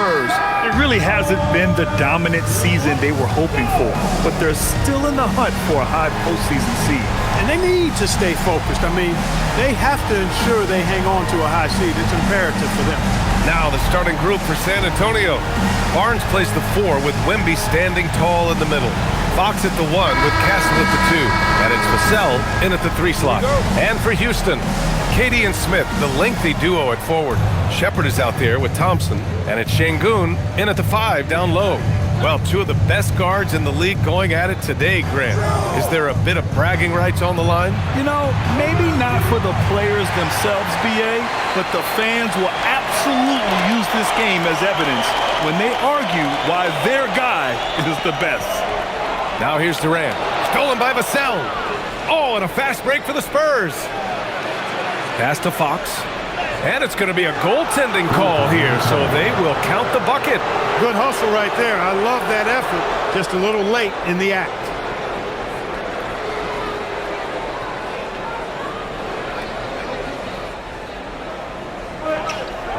Spurs. It really hasn't been the dominant season they were hoping for, but they're still in the hunt for a high postseason seed. And they need to stay focused. I mean, they have to ensure they hang on to a high seed. It's imperative for them. Now the starting group for San Antonio. Barnes plays the 4 with Wemby standing tall in the middle. Fox at the 1 with Castle at the 2. And it's Vassell in at the 3 slot. And for Houston, Katie and Smith, the lengthy duo at forward. Shepard is out there with Thompson. And it's Şengün in at the 5 down low. Well, 2 of the best guards in the league going at it today, Grant. Is there a bit of bragging rights on the line? You know, maybe not for the players themselves, BA, but the fans will absolutely use this game as evidence when they argue why their guy is the best. Now here's Durant. Stolen by Vassell. Oh, and a fast break for the Spurs. Pass to Fox. And it's going to be a goaltending call here, so they will count the bucket. Good hustle right there. I love that effort. Just a little late in the act.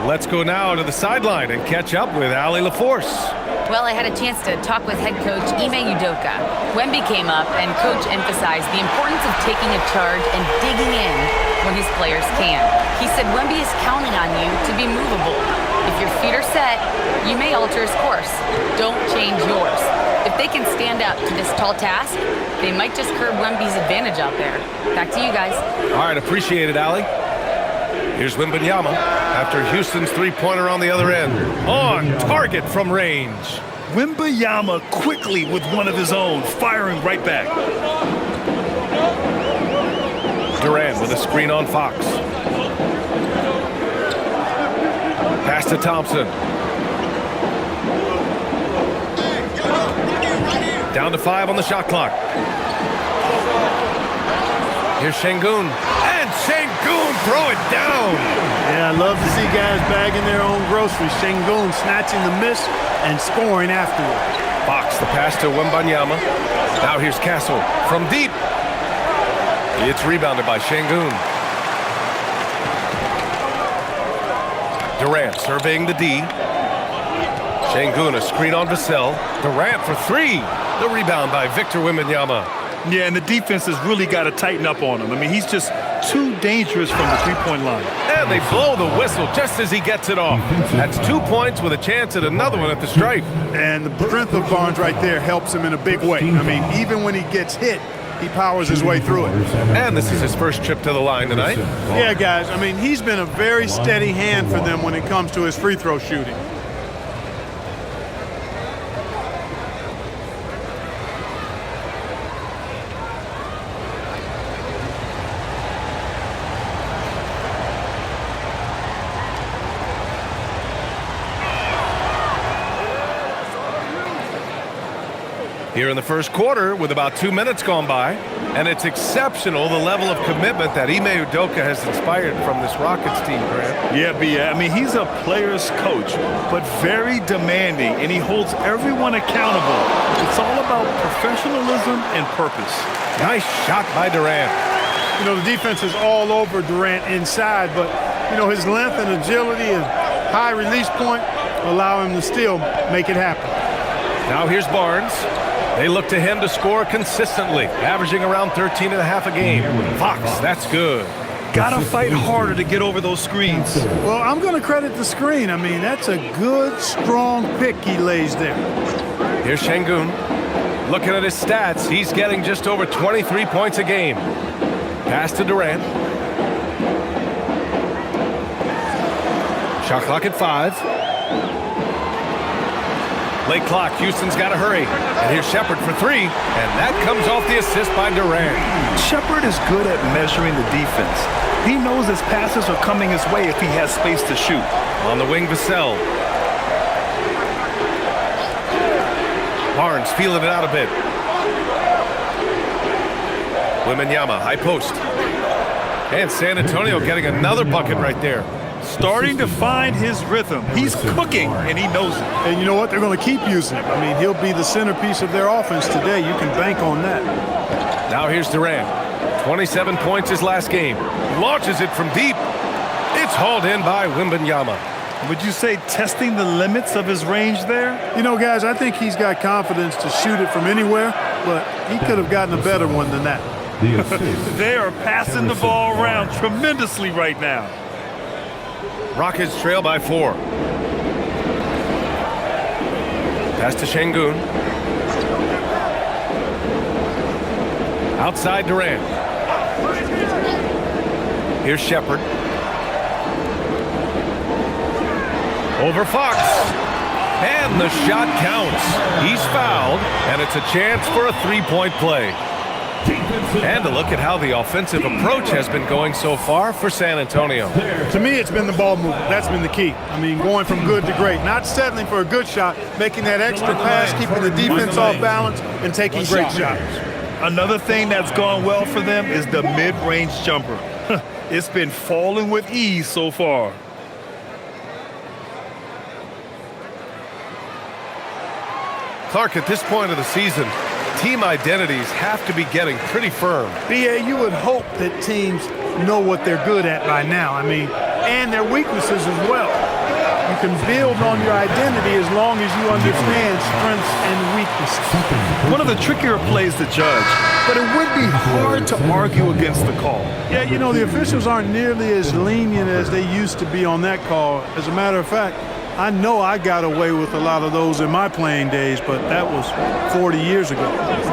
Let's go now to the sideline and catch up with Allie LaForce. Well, I had a chance to talk with head coach Ime Udoka. Wemby came up, and coach emphasized the importance of taking a charge and digging in when his players can. He said Wemby is counting on you to be movable. If your feet are set, you may alter his course. Don't change yours. If they can stand up to this tall task, they might just curb Wemby's advantage out there. Back to you guys. All right, appreciate it, Allie. Here's Wembanyama after Houston's three-pointer on the other end. On target from range. Wembanyama quickly with one of his own, firing right back. Durant with a screen on Fox. Pass to Thompson. Down to 5 on the shot clock. Here's Şengün. And Şengün throw it down. Yeah, I love to see guys bagging their own groceries. Şengün snatching the miss and scoring afterwards. Fox, the pass to Wembanyama. Now here's Castle from deep. It's rebounded by Şengün. Durant surveying the D. Şengün, a screen on Vassell. Durant for 3. The rebound by Victor Wembanyama. Yeah, and the defense has really got to tighten up on him. I mean, he's just too dangerous from the three-point line. And they blow the whistle just as he gets it off. That's 2 points with a chance at another one at the stripe. And the strength of Barnes right there helps him in a big way. I mean, even when he gets hit, he powers his way through it. And this is his first trip to the line tonight. Yeah, guys, I mean, he's been a very steady hand for them when it comes to his free throw shooting. Here in the first quarter with about 2 minutes gone by, and it's exceptional the level of commitment that Ime Udoka has inspired from this Rockets team, Grant. Yeah, I mean, he's a player's coach, but very demanding, and he holds everyone accountable. It's all about professionalism and purpose. Nice shot by Durant. You know, the defense is all over Durant inside, but, you know, his length and agility and high release point allow him to still make it happen. Now here's Barnes. They look to him to score consistently, averaging around 13 and a half a game. Fox, that's good. Gotta fight harder to get over those screens. Well, I'm going to credit the screen. I mean, that's a good, strong pick he lays there. Here's Şengün. Looking at his stats, he's getting just over 23 points a game. Pass to Durant. Shot clock at 5. Late clock, Houston's got to hurry. And here's Shepard for 3, and that comes off the assist by Durant. Shepard is good at measuring the defense. He knows his passes are coming his way if he has space to shoot. On the wing, Vassell. Barnes feeling it out a bit. Wembanyama, high post. And San Antonio getting another bucket right there. Starting to find his rhythm. He's cooking, and he knows it. And you know what? They're going to keep using him. I mean, he'll be the centerpiece of their offense today. You can bank on that. Now here's Durant. 27 points his last game. Launches it from deep. It's hauled in by Wembanyama. Would you say testing the limits of his range there? You know, guys, I think he's got confidence to shoot it from anywhere, but he could have gotten a better one than that. They are passing the ball around tremendously right now. Rockets trail by 4. Pass to Şengün. Outside Durant. Here's Shepherd. Over Fox. And the shot counts. He's fouled, and it's a chance for a three-point play. And a look at how the offensive approach has been going so far for San Antonio. To me, it's been the ball movement. That's been the key. I mean, going from good to great. Not settling for a good shot, making that extra pass, keeping the defense off balance, and taking great shots. Another thing that's gone well for them is the mid-range jumper. It's been falling with ease so far. Clark, at this point of the season, team identities have to be getting pretty firm. BA, you would hope that teams know what they're good at by now. I mean, and their weaknesses as well. You can build on your identity as long as you understand strengths and weaknesses. One of the trickier plays to judge, but it would be hard to argue against the call. Yeah, you know, the officials aren't nearly as lenient as they used to be on that call. As a matter of fact, I know I got away with a lot of those in my playing days, but that was 40 years ago.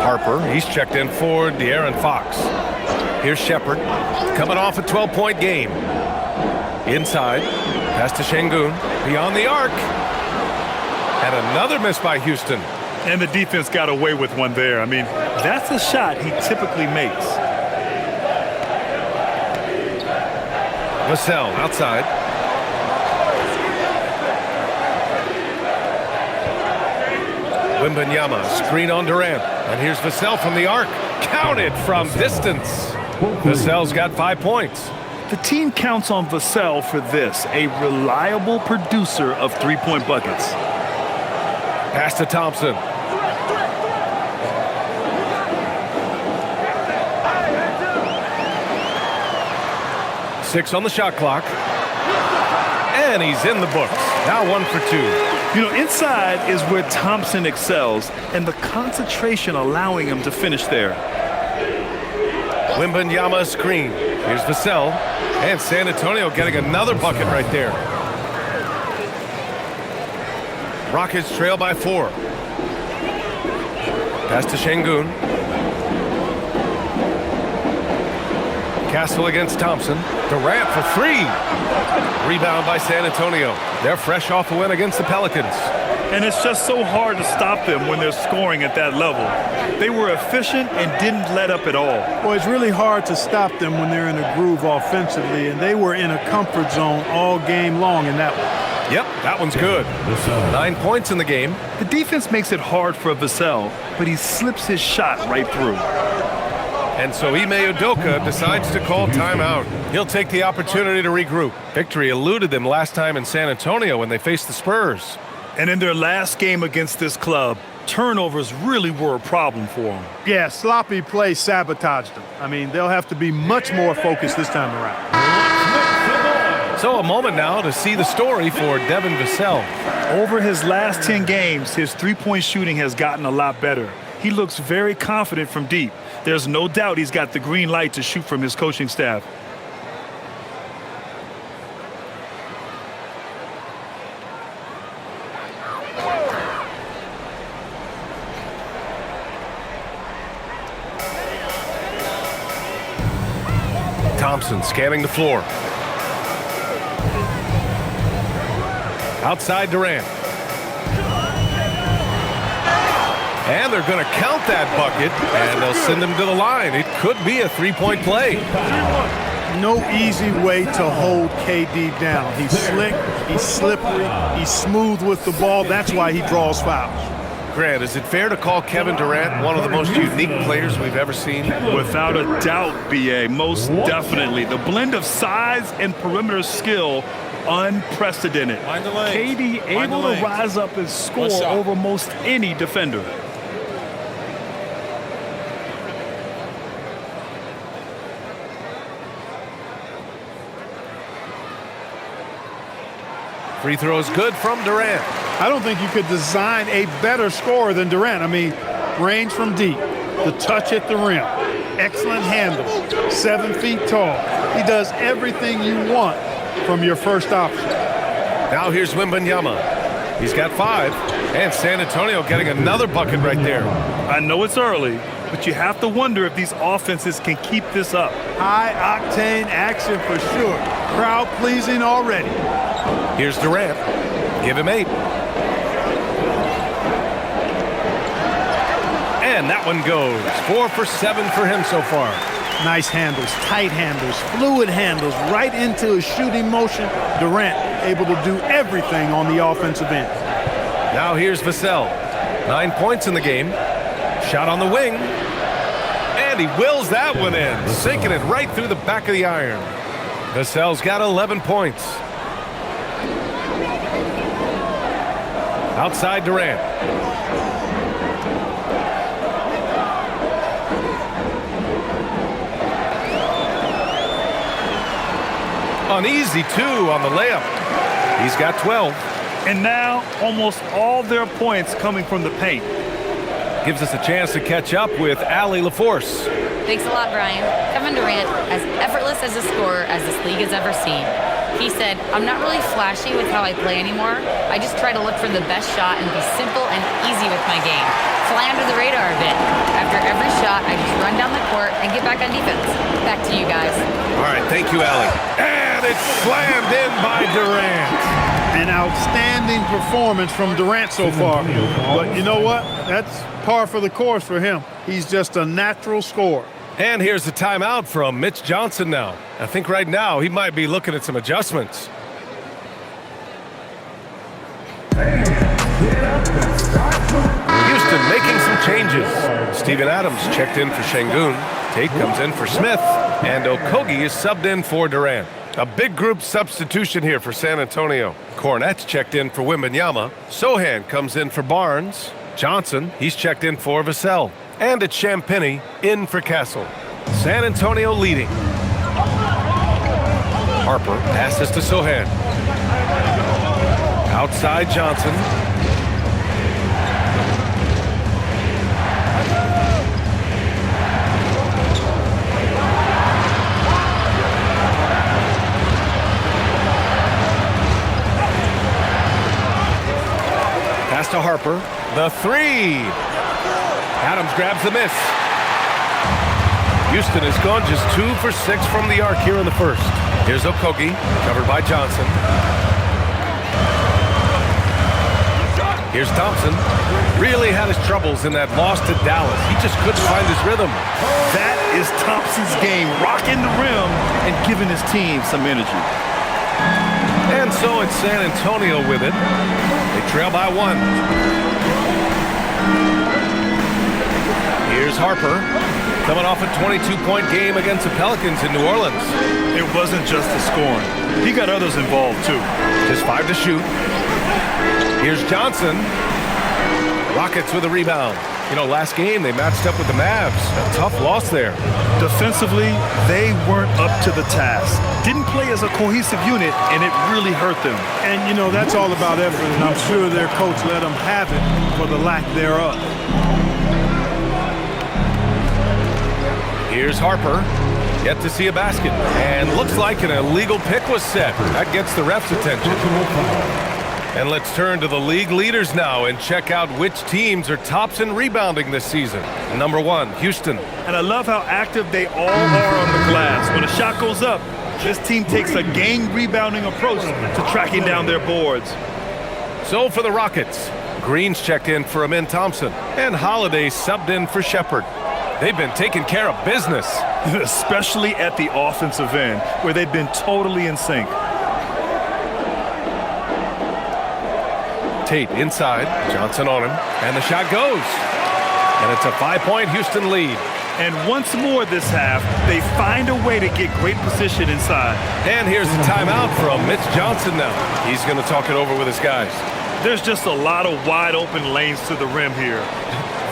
Harper, he's checked in for De'Aaron Fox. Here's Shepherd, coming off a 12-point game. Inside, pass to Şengün, beyond the arc. And another miss by Houston. And the defense got away with one there. I mean, that's a shot he typically makes. Vassell outside. Wembanyama, screen on Durant. And here's Vassell from the arc. Counted from distance. Vassell's got 5 points. The team counts on Vassell for this, a reliable producer of three-point buckets. Pass to Thompson. Six on the shot clock. And he's in the books. Now 1 for 2. You know, inside is where Thompson excels, and the concentration allowing him to finish there. Wembanyama screen. Here's Vassell. And San Antonio getting another bucket right there. Rockets trail by 4. Pass to Şengün. Castle against Thompson. Durant for 3. Rebound by San Antonio. They're fresh off a win against the Pelicans. And it's just so hard to stop them when they're scoring at that level. They were efficient and didn't let up at all. Well, it's really hard to stop them when they're in a groove offensively, and they were in a comfort zone all game long in that one. Yep, that one's good. 9 points in the game. The defense makes it hard for Vassell, but he slips his shot right through. And so Ime Udoka decides to call timeout. He'll take the opportunity to regroup. Victory eluded them last time in San Antonio when they faced the Spurs. And in their last game against this club, turnovers really were a problem for them. Yeah, sloppy play sabotaged them. I mean, they'll have to be much more focused this time around. So a moment now to see the story for Devin Vassell. Over his last 10 games, his three-point shooting has gotten a lot better. He looks very confident from deep. There's no doubt he's got the green light to shoot from his coaching staff. Thompson scanning the floor. Outside Durant. And they're going to count that bucket, and they'll send him to the line. It could be a three-point play. No easy way to hold KD down. He's slick, he's slippery, he's smooth with the ball. That's why he draws fouls. Grant, is it fair to call Kevin Durant one of the most unique players we've ever seen? Without a doubt, B.A., most definitely. The blend of size and perimeter skill, unprecedented. KD able to rise up and score over most any defender. Free throw is good from Durant. I don't think you could design a better scorer than Durant. I mean, range from deep, the touch at the rim, excellent handle, 7 feet tall. He does everything you want from your first option. Now here's Wembanyama. He's got 5. And San Antonio getting another bucket right there. I know it's early, but you have to wonder if these offenses can keep this up. High-octane action for sure. Crowd-pleasing already. Here's Durant. Give him 8. And that one goes. 4 for 7 for him so far. Nice handles, tight handles, fluid handles, right into his shooting motion. Durant able to do everything on the offensive end. Now here's Vassell. 9 points in the game. Shot on the wing. And he wills that one in, sinking it right through the back of the iron. Vassell's got 11 points. Outside Durant. An easy 2 on the layup. He's got 12. And now almost all their points coming from the paint. Gives us a chance to catch up with Allie LaForce. Thanks a lot, Brian. Kevin Durant, as effortless as a scorer as this league has ever seen. He said, "I'm not really flashy with how I play anymore. I just try to look for the best shot and be simple and easy with my game. Fly under the radar a bit. After every shot, I just run down the court and get back on defense." Back to you guys. All right, thank you, Allie. And it's slammed in by Durant. An outstanding performance from Durant so far. But you know what? That's par for the course for him. He's just a natural scorer. And here's the timeout from Mitch Johnson now. I think right now he might be looking at some adjustments. Houston making some changes. Steven Adams checked in for Şengün. Tate comes in for Smith. And Okogie is subbed in for Durant. A big group substitution here for San Antonio. Hornets checked in for Wembanyama. Sohan comes in for Barnes. Johnson, he's checked in for Vassell. And it's Champagnie in for Castle. San Antonio leading. Harper passes to Sohan. Outside Johnson. Pass to Harper. The 3. Adams grabs the miss. Houston has gone just 2 for 6 from the arc here in the first. Here's Okogie, covered by Johnson. Here's Thompson. Really had his troubles in that loss to Dallas. He just couldn't find his rhythm. That is Thompson's game, rocking the rim and giving his team some energy. And so it's San Antonio with it. They trail by 1. Here's Harper, coming off a 22-point game against the Pelicans in New Orleans. It wasn't just the scoring. He got others involved, too. Just 5 to shoot. Here's Johnson. Rockets with a rebound. You know, last game they matched up with the Mavs. A tough loss there. Defensively, they weren't up to the task. Didn't play as a cohesive unit, and it really hurt them. And, you know, that's all about effort, and I'm sure their coach let them have it for the lack thereof. Here's Harper. Yet to see a basket. And looks like an illegal pick was set. That gets the ref's attention. And let's turn to the league leaders now and check out which teams are tops in rebounding this season. Number 1, Houston. And I love how active they all are on the glass. When a shot goes up, this team takes a game rebounding approach to tracking down their boards. So for the Rockets, Green's checked in for Amin Thompson. And Holiday subbed in for Shepard. They've been taking care of business. Especially at the offensive end, where they've been totally in sync. Tate inside, Johnson on him, and the shot goes. And it's a 5-point Houston lead. And once more this half, they find a way to get great position inside. And here's the timeout from Mitch Johnson now. He's going to talk it over with his guys. There's just a lot of wide open lanes to the rim here.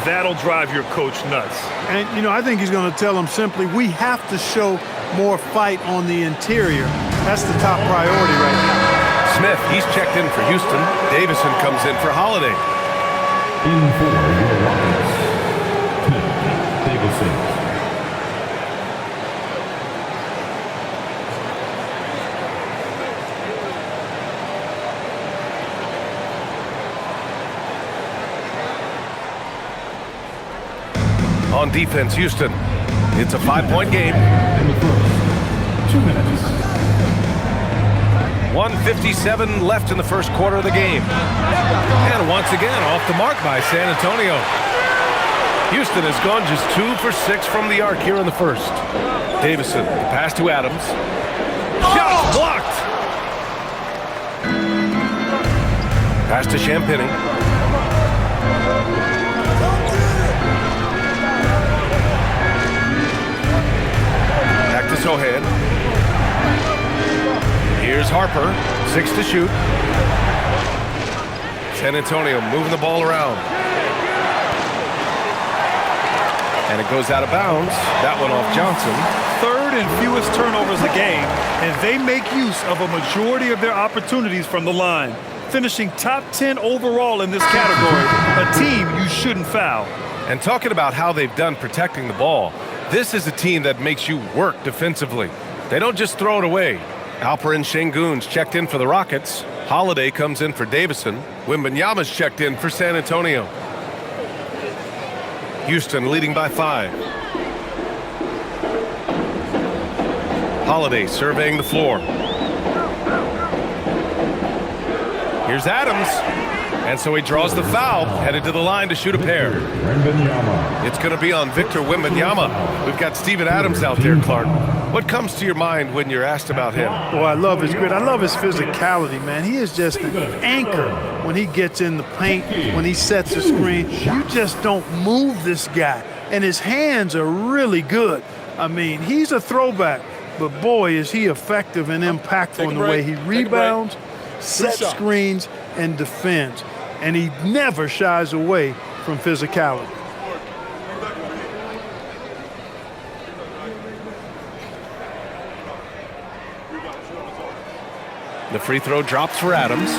That'll drive your coach nuts. And, you know, I think he's going to tell them simply, we have to show more fight on the interior. That's the top priority right now. Smith, he's checked in for Houston. Davison comes in for Holiday. In for your Rockets, Davison. On defense, Houston. It's a 5-point game. In the first 2 minutes. 1:57 left in the first quarter of the game. And once again, off the mark by San Antonio. Houston has gone just 2 for 6 from the arc here in the first. Davison, the pass to Adams. Shot blocked! Pass to Champagny. Back to Sohan. Here's Harper, 6 to shoot. San Antonio moving the ball around. And it goes out of bounds. That one off Johnson. Third and fewest turnovers a game, and they make use of a majority of their opportunities from the line. Finishing top 10 overall in this category, a team you shouldn't foul. And talking about how they've done protecting the ball, this is a team that makes you work defensively. They don't just throw it away. Alperen Şengün's checked in for the Rockets. Holiday comes in for Davison. Wembanyama's checked in for San Antonio. Houston leading by 5. Holiday surveying the floor. Here's Adams. And so he draws the foul, headed to the line to shoot a pair. It's going to be on Victor Wembanyama. We've got Steven Adams out there, Clark. What comes to your mind when you're asked about him? Well, I love his grit. I love his physicality, man. He is just an anchor when he gets in the paint, when he sets a screen. You just don't move this guy. And his hands are really good. I mean, he's a throwback, but boy, is he effective and impactful in the way he rebounds, sets screens, and defends. And he never shies away from physicality. The free throw drops for Adams.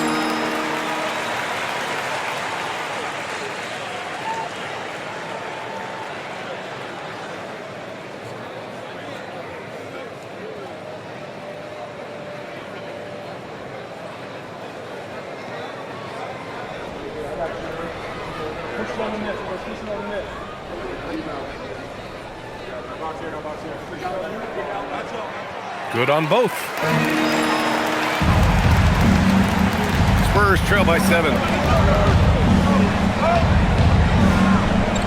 Good on both. Spurs trail by 7.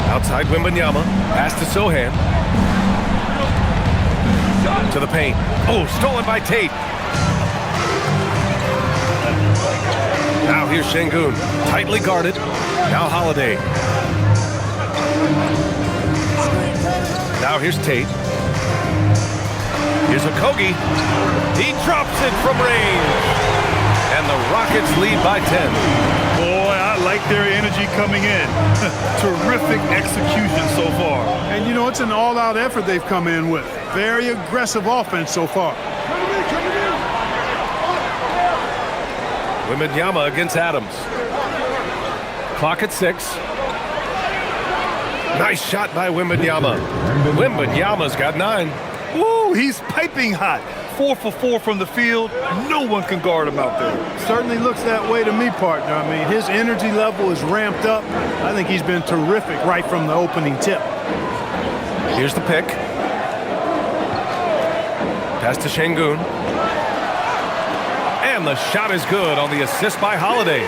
Outside Wembanyama. Pass to Sohan. To the paint. Oh, stolen by Tate. Now here's Şengün. Tightly guarded. Now Holiday. Now here's Tate. Here's Okogie. He drops it from range. And the Rockets lead by 10. Boy, I like their energy coming in. Terrific execution so far. And, you know, it's an all-out effort they've come in with. Very aggressive offense so far. Wembanyama against Adams. Clock at 6. Nice shot by Wembanyama. Wembanyama's got 9. Woo, he's piping hot. 4 for 4 from the field. No one can guard him out there. Certainly looks that way to me, partner. I mean, his energy level is ramped up. I think he's been terrific right from the opening tip. Here's the pick. Pass to Şengün. And the shot is good on the assist by Holiday.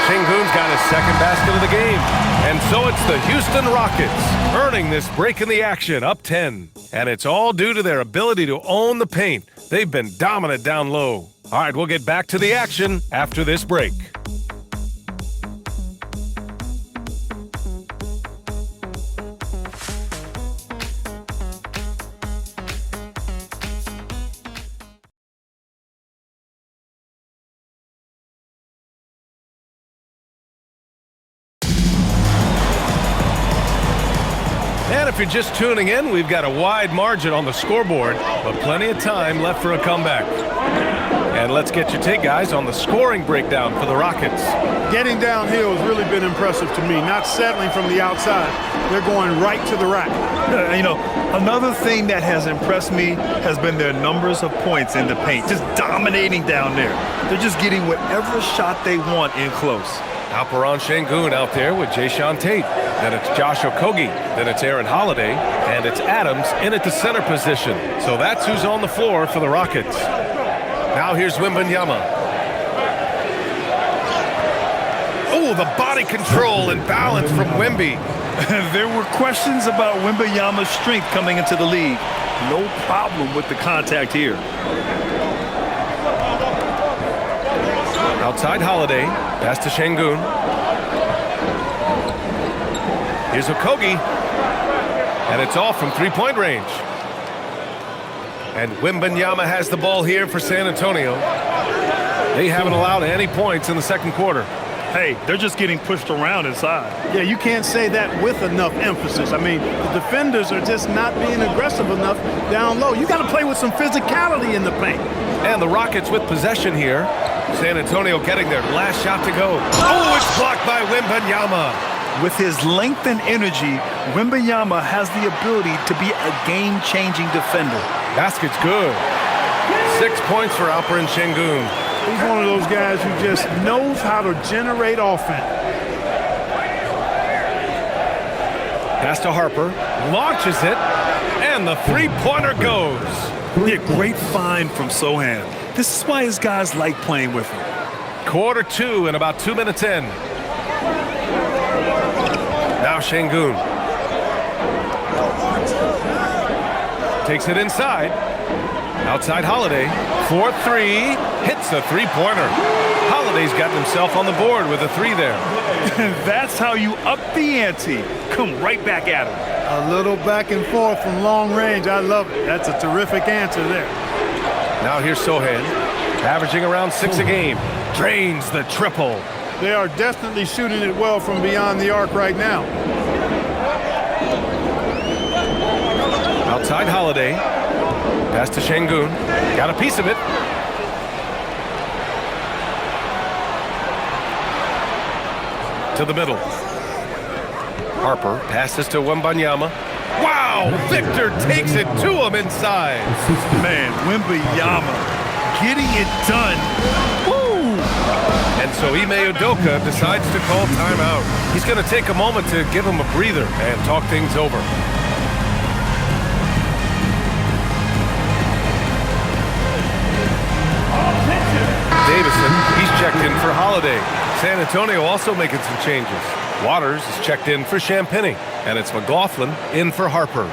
Şengün's got his second basket of the game. And so it's the Houston Rockets earning this break in the action, up 10. And it's all due to their ability to own the paint. They've been dominant down low. All right, we'll get back to the action after this break. And if you're just tuning in, we've got a wide margin on the scoreboard, but plenty of time left for a comeback. And let's get your take, guys, on the scoring breakdown for the Rockets. Getting downhill has really been impressive to me, not settling from the outside. They're going right to the rack. You know, another thing that has impressed me has been their numbers of points in the paint, just dominating down there. They're just getting whatever shot they want in close. Alperen Sengun out there with Jayshawn Tate. Then it's Josh Okogie. Then it's Aaron Holiday. And it's Adams in at the center position. So that's who's on the floor for the Rockets. Now here's Wembanyama. Oh, the body control and balance from Wemby. There were questions about Wembanyama's strength coming into the league. No problem with the contact here. Outside Holiday, pass to Sengun. Here's Okogie, and it's off from three-point range. And Wembanyama has the ball here for San Antonio. They haven't allowed any points in the second quarter. Hey, they're just getting pushed around inside. Yeah, you can't say that with enough emphasis. I mean, the defenders are just not being aggressive enough down low. You got to play with some physicality in the paint. And the Rockets with possession here. San Antonio getting their last shot to go. Oh, it's blocked by Wembanyama. With his length and energy, Wembanyama has the ability to be a game-changing defender. Basket's good. 6 points for Alperen Sengun. He's one of those guys who just knows how to generate offense. Pass to Harper. Launches it. And the three-pointer goes. Yeah, great find from Sohan. This is why his guys like playing with him. Quarter two and about 2 minutes in. Now Sengun. Takes it inside. Outside Holiday. 4-3. Hits a three-pointer. Holiday's got himself on the board with a three there. That's how you up the ante. Come right back at him. A little back and forth from long range. I love it. That's a terrific answer there. Now here's Sohan, averaging around 6 a game. Drains the triple. They are definitely shooting it well from beyond the arc right now. Outside Holiday. Pass to Sengun. Got a piece of it. To the middle. Harper passes to Wembanyama. Wow! Victor takes it to him inside. Man, Wembanyama getting it done. Woo! And so Ime Udoka decides to call timeout. He's going to take a moment to give him a breather and talk things over. Davison, he's checked in for Holiday. San Antonio also making some changes. Waters is checked in for Champagnie, and it's McLaughlin in for Harper.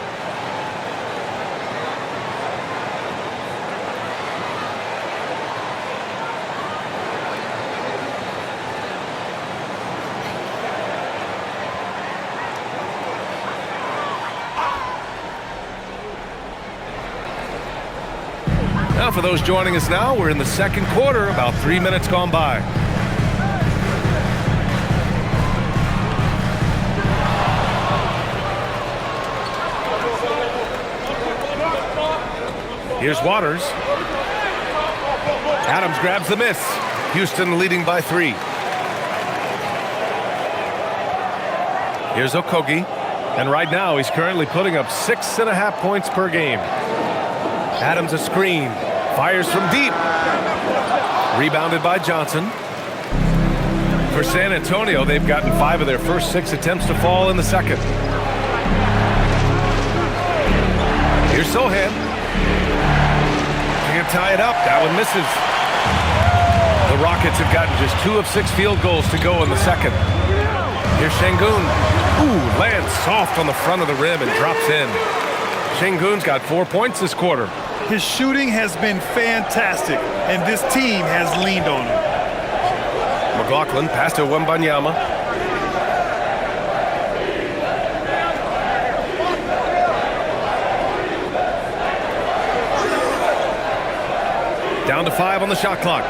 Now for those joining us now, we're in the second quarter, about 3 minutes gone by. Here's Waters. Adams grabs the miss. Houston leading by 3. Here's Okogie. And right now he's currently putting up 6.5 points per game. Adams a screen. Fires from deep. Rebounded by Johnson. For San Antonio, they've gotten 5 of their first 6 attempts to fall in the second. Here's Sohan. Can't tie it up. That one misses. The Rockets have gotten just 2 of 6 field goals to go in the second. Here's Sengun. Ooh, lands soft on the front of the rim and drops in. Sengun's got 4 points this quarter. His shooting has been fantastic, and this team has leaned on him. McLaughlin pass to Wembanyama. Down to 5 on the shot clock.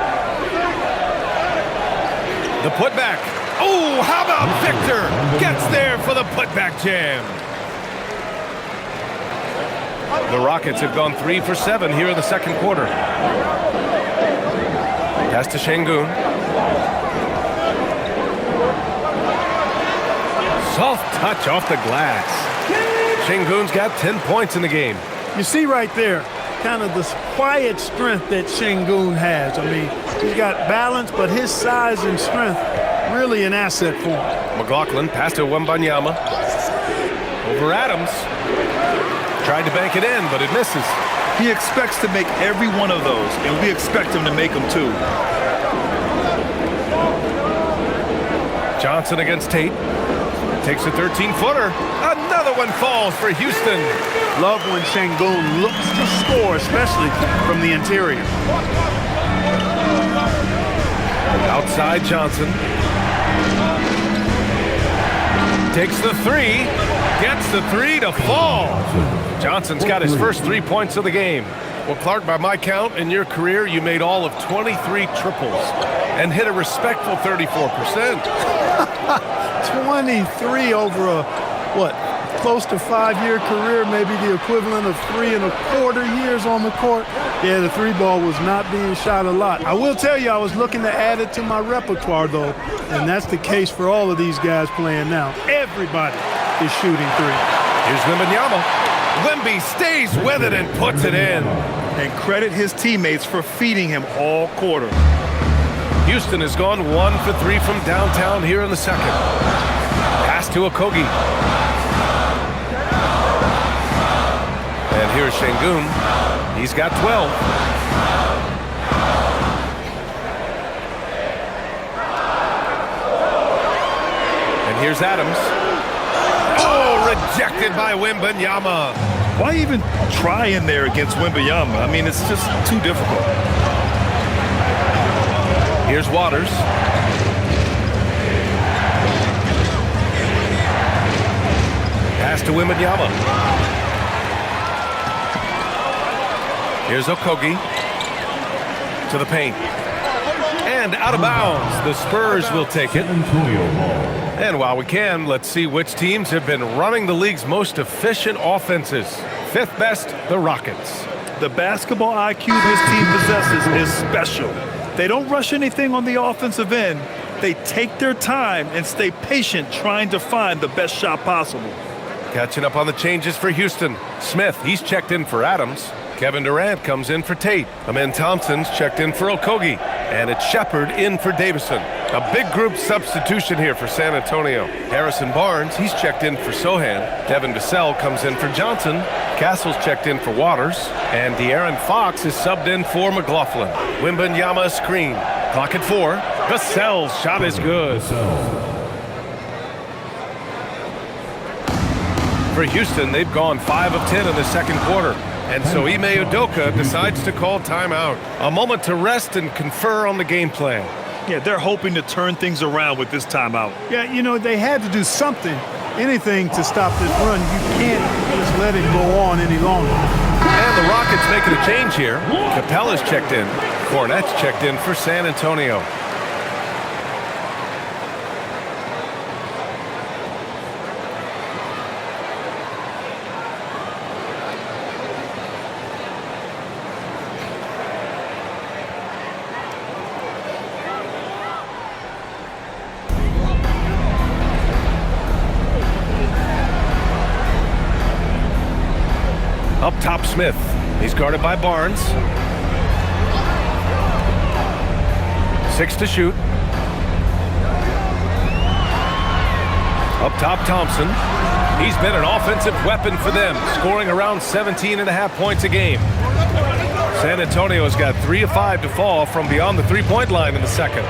The putback. Oh, how about Victor? Gets there for the putback jam. The Rockets have gone 3 for 7 here in the second quarter. Pass to Şengün. Soft touch off the glass. Şengün's got 10 points in the game. You see right there, kind of this quiet strength that Şengün has. I mean, he's got balance, but his size and strength really an asset for him. McLaughlin pass to Wembanyama. Over Adams. Tried to bank it in, but it misses. He expects to make every one of those, and we expect him to make them too. Johnson against Tate. Takes a 13-footer. Another one falls for Houston. Love when Şengün looks to score, especially from the interior. Outside Johnson. Takes the three. Gets the three to fall. Johnson's got his first 3 points of the game. Well, Clark, by my count, in your career, you made all of 23 triples and hit a respectful 34%. 23 over a, close to 5-year career, maybe the equivalent of 3 1/4 years on the court. Yeah, the three ball was not being shot a lot. I will tell you, I was looking to add it to my repertoire, though, and that's the case for all of these guys playing now. Everybody is shooting three. Here's Wembanyama. Wemby stays with it and puts it in. And credit his teammates for feeding him all quarter. Houston has gone 1 for 3 from downtown here in the second. Pass to Okogie. And here's Şengün. He's got 12. And here's Adams. Oh, rejected by Wembanyama. Why even try in there against Wembanyama? I mean, it's just too difficult. Here's Waters. Pass to Wembanyama. Here's Okogie. To the paint. And out of bounds. The Spurs will take it. And while we can, let's see which teams have been running the league's most efficient offenses. 5th best, the Rockets. The basketball IQ this team possesses is special. They don't rush anything on the offensive end. They take their time and stay patient trying to find the best shot possible. Catching up on the changes for Houston. Smith, he's checked in for Adams. Kevin Durant comes in for Tate. Amen Thompson's checked in for Okogie. And it's Shepard in for Davison. A big group substitution here for San Antonio. Harrison Barnes, he's checked in for Sohan. Devin Vassell comes in for Johnson. Castle's checked in for Waters. And De'Aaron Fox is subbed in for McLaughlin. Wembanyama screen. Clock at 4. Vassell's shot is good. For Houston, they've gone 5 of 10 in the second quarter. And so Ime Udoka decides to call timeout. A moment to rest and confer on the game plan. Yeah, they're hoping to turn things around with this timeout. Yeah, you know, they had to do something, anything to stop this run. You can't just let it go on any longer. And the Rockets making a change here. Capella's checked in. Hornets checked in for San Antonio. Up top, Smith. He's guarded by Barnes. 6 to shoot. Up top, Thompson. He's been an offensive weapon for them, scoring around 17.5 points a game. San Antonio's got 3 of 5 to fall from beyond the three-point line in the second.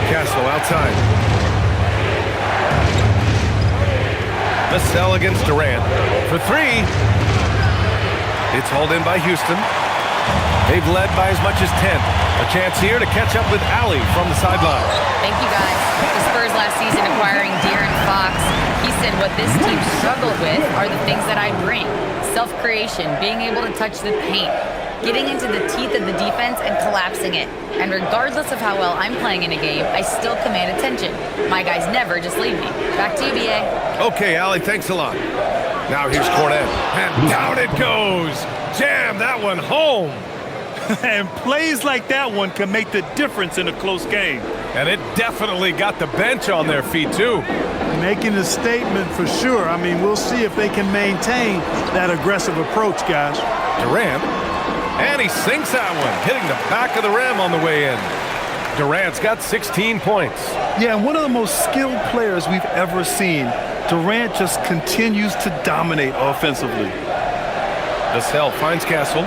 Castle outside. Vassell against Durant for 3. It's hauled in by Houston. They've led by as much as 10. A chance here to catch up with Allie from the sideline. Thank you, guys. The Spurs last season acquiring De'Aaron Fox. He said what this team struggled with are the things that I bring. Self-creation, being able to touch the paint. getting into the teeth of the defense and collapsing it. And regardless of how well I'm playing in a game, I still command attention. My guys never just leave me. Back to you, BA. Okay, Allie, thanks a lot. Now here's Cornet. And down it goes. Jam that one home. And plays like that one can make the difference in a close game. And it definitely got the bench on their feet, too. Making a statement for sure. I mean, we'll see if they can maintain that aggressive approach, guys. Durant. And he sinks that one, hitting the back of the rim on the way in. Durant's got 16 points. Yeah, and one of the most skilled players we've ever seen. Durant just continues to dominate offensively. Vassell finds Castle.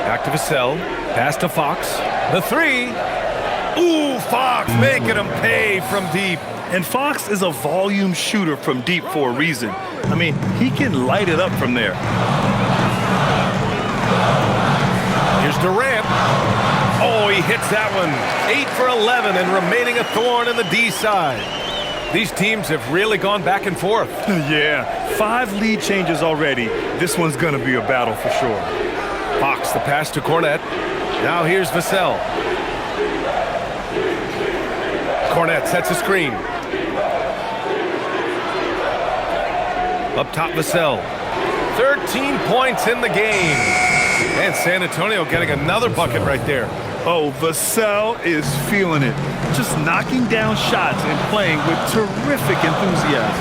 Back to Vassell. Pass to Fox. The three. Ooh, Fox making him pay from deep. And Fox is a volume shooter from deep for a reason. I mean, he can light it up from there. Here's Durant. Oh, he hits that one. 8 for 11 and remaining a thorn in the D side. These teams have really gone back and forth. Yeah, 5 lead changes already. This one's going to be a battle for sure. Fox, the pass to Cornet. Now here's Vassell. Cornet sets a screen. Up top, Vassell. 13 points in the game. And San Antonio getting another bucket right there. Oh, Vassell is feeling it. Just knocking down shots and playing with terrific enthusiasm.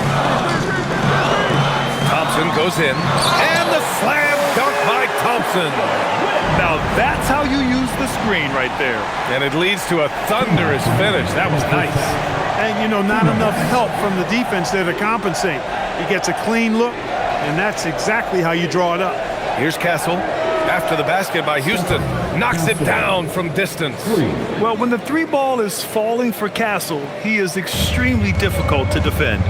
Thompson goes in. And the slam dunk by Thompson. Now that's how you use the screen right there. And it leads to a thunderous finish. That was nice. And, you know, not enough help from the defense there to compensate. He gets a clean look, and that's exactly how you draw it up. Here's Castle. After the basket by Houston. Knocks it down from distance. Well, when the 3 ball is falling for Castle, he is extremely difficult to defend.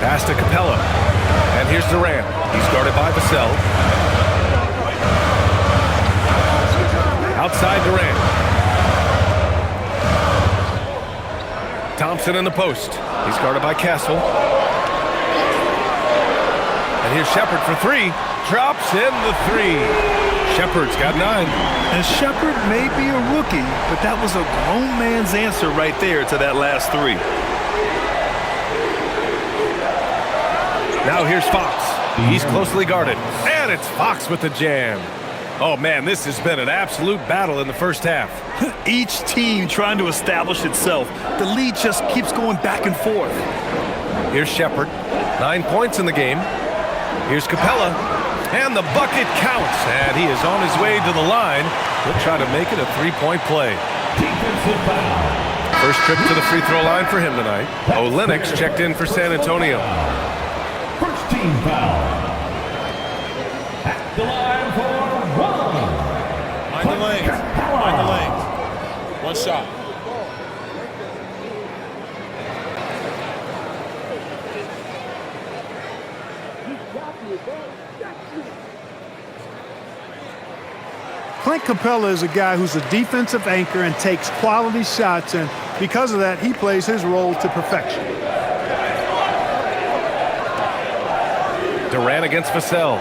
Pass to Capella. And here's Durant. He's guarded by Vassell. Outside Durant. Thompson in the post. He's guarded by Castle. And here's Shepherd for 3. Drops in the 3. Shepherd's got 9. And Shepherd may be a rookie, but that was a grown man's answer right there to that last 3. Now here's Fox. He's closely guarded. And it's Fox with the jam. Oh, man, this has been an absolute battle in the first half. Each team trying to establish itself. The lead just keeps going back and forth. Here's Shepherd. 9 points in the game. Here's Capella. And the bucket counts. And he is on his way to the line. He'll try to make it a 3-point play. First trip to the free throw line for him tonight. Olynyk checked in for San Antonio. First team foul. At the line for 1. Mind the lanes. Mind the lanes. 1 shot. Clint Capella is a guy who's a defensive anchor and takes quality shots, and because of that, he plays his role to perfection. Durant against Vassell.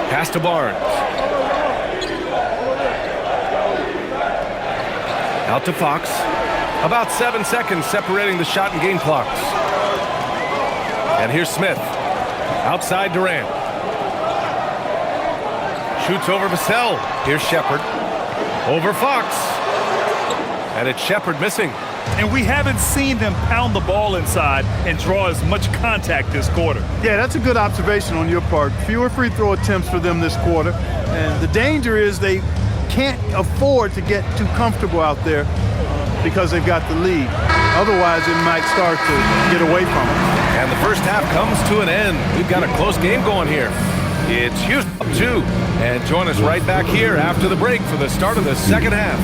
Pass to Barnes. Out to Fox. About 7 seconds separating the shot and game clocks. And here's Smith. Outside Durant. Shoots over Vassell. Here's Shepherd. Over Fox. And it's Shepherd missing. And we haven't seen them pound the ball inside and draw as much contact this quarter. Yeah, that's a good observation on your part. Fewer free throw attempts for them this quarter. And the danger is they can't afford to get too comfortable out there because they've got the lead. Otherwise, it might start to get away from them. And the first half comes to an end. We've got a close game going here. It's Houston up 2. And join us right back here after the break for the start of the second half.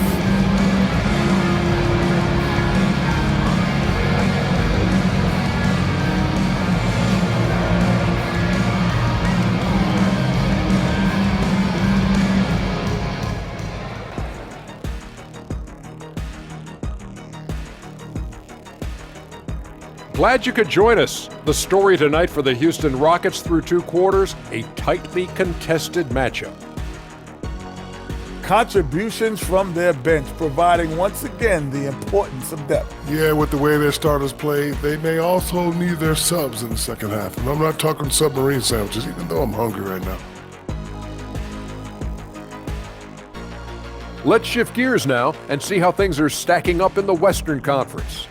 Glad you could join us. The story tonight for the Houston Rockets through 2 quarters, a tightly contested matchup. Contributions from their bench, providing once again the importance of depth. Yeah, with the way their starters play, they may also need their subs in the second half. And I'm not talking submarine sandwiches, even though I'm hungry right now. Let's shift gears now and see how things are stacking up in the Western Conference.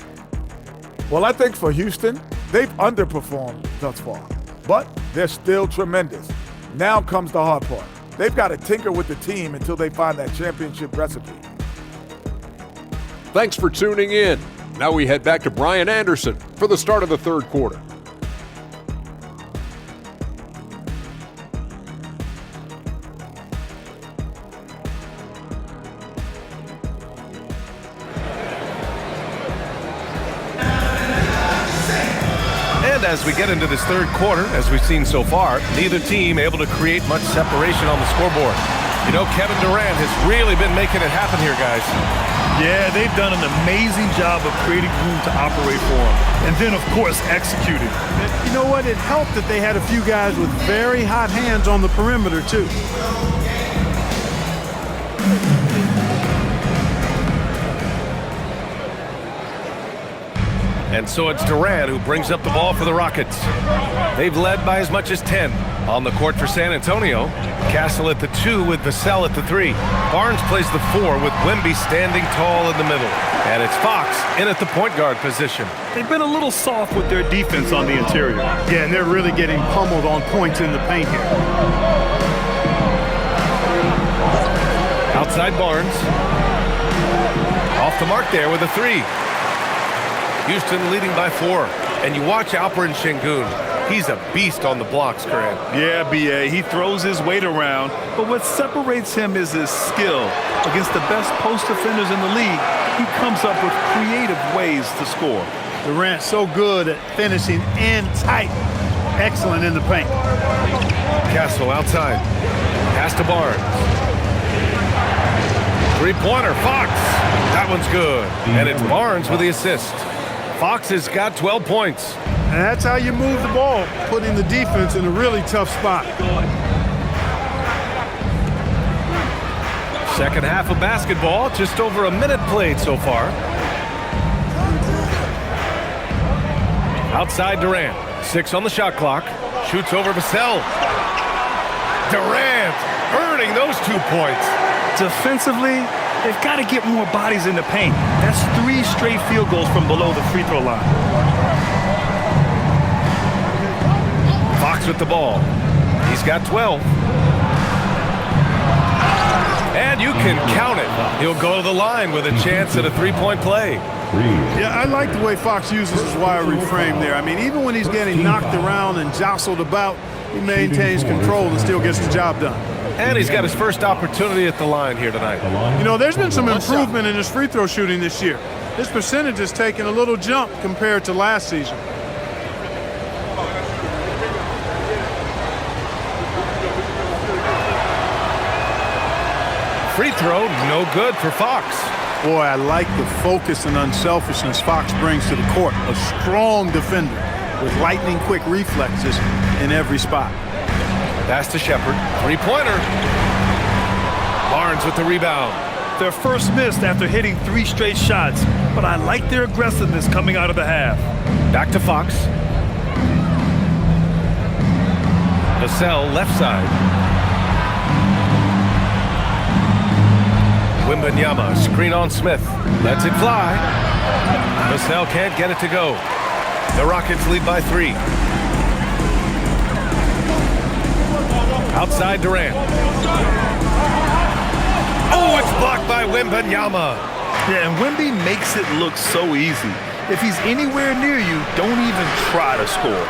Well, I think for Houston, they've underperformed thus far, but they're still tremendous. Now comes the hard part. They've got to tinker with the team until they find that championship recipe. Thanks for tuning in. Now we head back to Brian Anderson for the start of the 3rd quarter. And as we get into this 3rd quarter, as we've seen so far, neither team able to create much separation on the scoreboard. You know, Kevin Durant has really been making it happen here, guys. Yeah, they've done an amazing job of creating room to operate for him. And then, of course, executing. You know what? It helped that they had a few guys with very hot hands on the perimeter, too. And so it's Durant who brings up the ball for the Rockets. They've led by as much as 10. On the court for San Antonio, Castle at the 2 with Vassell at the 3. Barnes plays the 4 with Wemby standing tall in the middle. And it's Fox in at the point guard position. They've been a little soft with their defense on the interior. Yeah, and they're really getting pummeled on points in the paint here. Outside Barnes. Off the mark there with a 3. Houston leading by 4. And you watch Alperen Şengün. He's a beast on the blocks, Grant. Yeah, B.A. He throws his weight around, but what separates him is his skill. Against the best post defenders in the league, he comes up with creative ways to score. Durant so good at finishing in tight. Excellent in the paint. Castle outside. Pass to Barnes. 3-pointer, Fox. That one's good. And it's Barnes with the assist. Fox has got 12 points. And that's how you move the ball, putting the defense in a really tough spot. Second half of basketball, just over a minute played so far. Outside Durant, 6 on the shot clock. Shoots over Vassell. Durant earning those 2 points. Defensively, they've got to get more bodies in the paint. That's 3 straight field goals from below the free throw line. Fox with the ball. He's got 12. And you can count it. He'll go to the line with a chance at a 3-point play. Yeah, I like the way Fox uses his wire reframe there. I mean, even when he's getting knocked around and jostled about, he maintains control and still gets the job done. And he's got his first opportunity at the line here tonight. You know, there's been some improvement in his free throw shooting this year. His percentage has taken a little jump compared to last season. Free throw, no good for Fox. Boy, I like the focus and unselfishness Fox brings to the court. A strong defender with lightning-quick reflexes in every spot. Pass to Shepard. 3-pointer. Barnes with the rebound. Their first missed after hitting 3 straight shots, but I like their aggressiveness coming out of the half. Back to Fox. Vassell left side. Wembanyama, screen on Smith. Lets it fly. Vassell can't get it to go. The Rockets lead by 3. Outside Durant. Oh, it's blocked by Wembanyama. Yeah, and Wemby makes it look so easy. If he's anywhere near you, don't even try to score.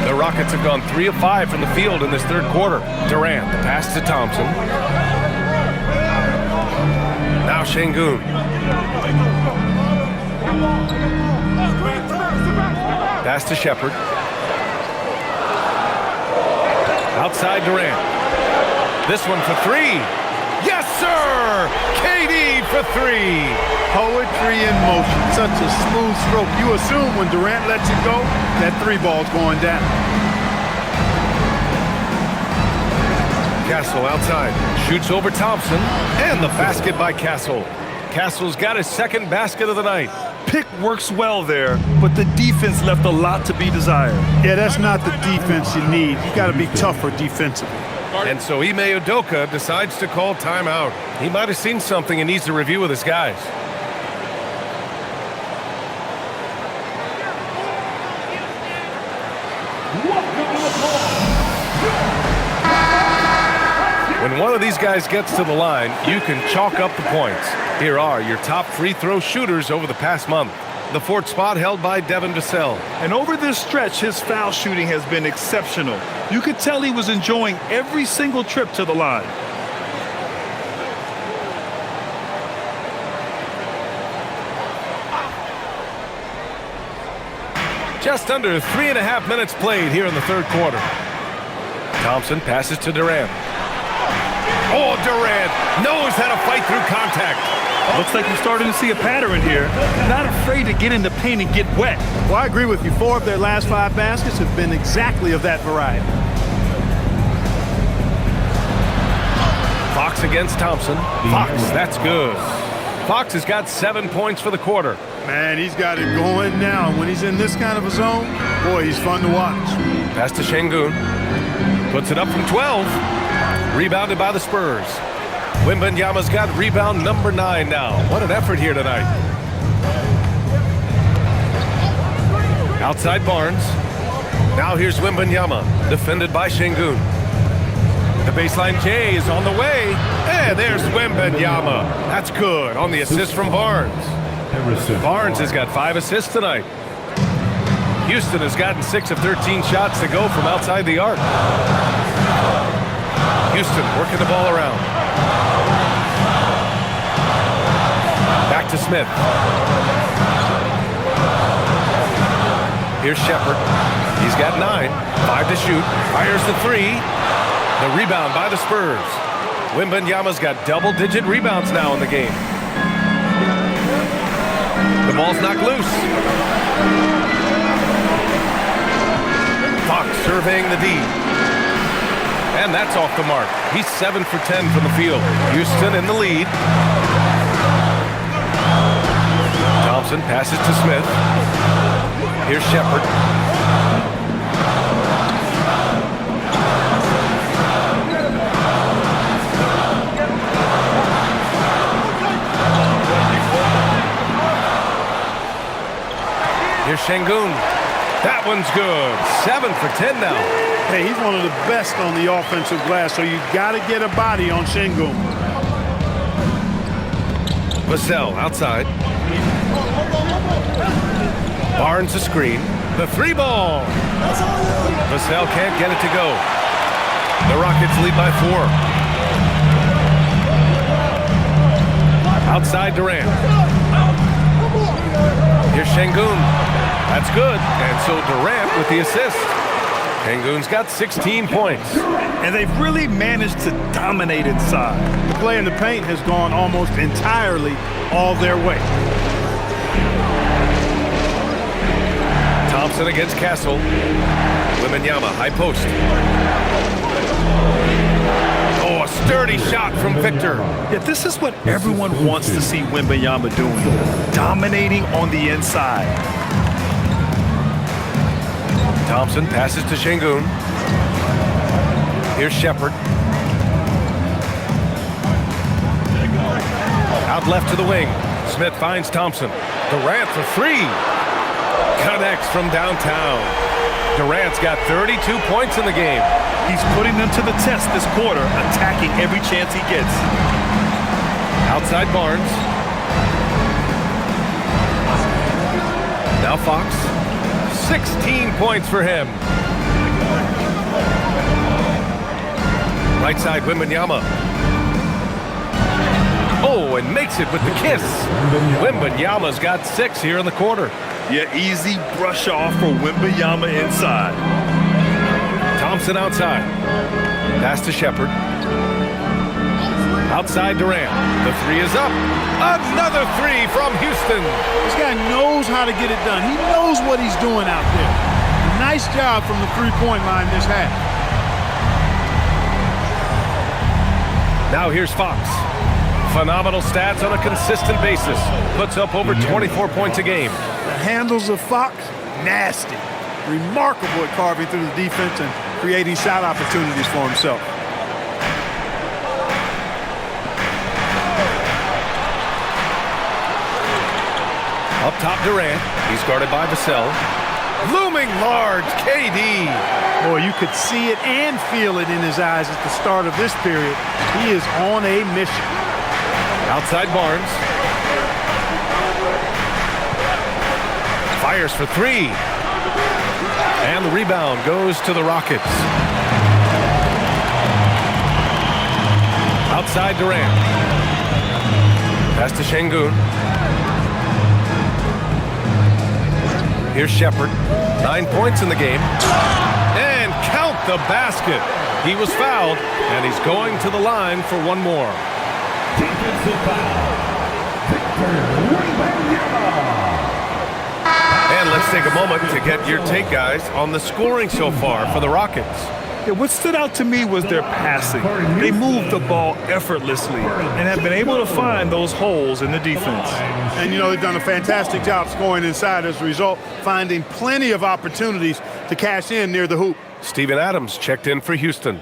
The Rockets have gone 3 of 5 from the field in this 3rd quarter. Durant, the pass to Thompson. Now Şengün. Pass to Shepard. Outside Durant. This one for 3. Yes, sir! KD for three. Poetry in motion. Such a smooth stroke. You assume when Durant lets it go, that three ball's going down. Castle outside. Shoots over Thompson. And the basket by Castle. Castle's got his second basket of the night. Pick works well there, but the defense left a lot to be desired. Yeah, that's not the defense you need. You got to be tougher defensively. And so Ime Udoka decides to call timeout. He might have seen something and needs to review with his guys. When one of these guys gets to the line, you can chalk up the points. Here are your top free throw shooters over the past month. The fourth spot held by Devin Vassell. And over this stretch, his foul shooting has been exceptional. You could tell he was enjoying every single trip to the line. Just under 3.5 minutes played here in the third quarter. Thompson passes to Durant. Oh, Durant knows how to fight through contact. Looks like we're starting to see a pattern here. Not afraid to get in the paint and get wet. Well, I agree with you. 4 of their last 5 baskets have been exactly of that variety. Fox against Thompson. Fox, that's good. Fox has got 7 points for the quarter. Man, he's got it going now. When he's in this kind of a zone, boy, he's fun to watch. Pass to Şengün. Puts it up from 12. Rebounded by the Spurs. Wembanyama's got rebound number 9 now. What an effort here tonight. Outside Barnes. Now here's Wembanyama, defended by Şengün. The baseline J is on the way. And there's Wembanyama. That's good on the assist from Barnes. Barnes has got 5 assists tonight. Houston has gotten 6 of 13 shots to go from outside the arc. Houston working the ball around. Back to Smith. Here's Shepherd. He's got 9. 5 to shoot. Fires the 3. The rebound by the Spurs. Wembanyama's got double-digit rebounds now in the game. The ball's knocked loose. Fox surveying the D. And that's off the mark. He's 7 for 10 from the field. Houston in the lead. Thompson passes to Smith. Here's Shepherd. Here's Şengün. That one's good. 7 for 10 now. Hey, he's one of the best on the offensive glass, so you got to get a body on Şengün. Vassell outside. Barnes a screen. The 3 ball. Vassell can't get it to go. The Rockets lead by 4. Outside Durant. Here's Şengün. That's good. And so Durant with the assist. Şengün's got 16 points. And they've really managed to dominate inside. The play in the paint has gone almost entirely all their way. Thompson against Castle. Wembanyama, high post. Oh, a sturdy shot from Victor. Yeah, this is what everyone wants to see Wembanyama doing. Dominating on the inside. Thompson passes to Şengün. Here's Shepherd. Out left to the wing. Smith finds Thompson. Durant for 3. Connects from downtown. Durant's got 32 points in the game. He's putting them to the test this quarter, attacking every chance he gets. Outside Barnes. Now Fox. 16 points for him. Right side, Wembanyama. Oh, and makes it with the kiss. Wembanyama's got 6 here in the quarter. Yeah, easy brush off for Wembanyama inside. Thompson outside. Pass to Shepherd. Outside Durant. The three is up. Another three from Houston. This guy knows how to get it done. He knows what he's doing out there. Nice job from the three-point line this half. Now here's Fox. Phenomenal stats on a consistent basis. Puts up over 24 points a game. The handles of Fox, nasty. Remarkable at carving through the defense and creating shot opportunities for himself. Up top, Durant. He's guarded by Vassell. Looming large, KD. Boy, you could see it and feel it in his eyes at the start of this period. He is on a mission. Outside Barnes. Fires for three. And the rebound goes to the Rockets. Outside Durant. Pass to Şengün. Here's Shepherd. 9 points in the game. And count the basket. He was fouled, and he's going to the line for one more. Defensive foul. And let's take a moment to get your take, guys, on the scoring so far for the Rockets. Yeah, what stood out to me was their passing. They moved the ball effortlessly and have been able to find those holes in the defense. And, you know, they've done a fantastic job scoring inside as a result, finding plenty of opportunities to cash in near the hoop. Steven Adams checked in for Houston.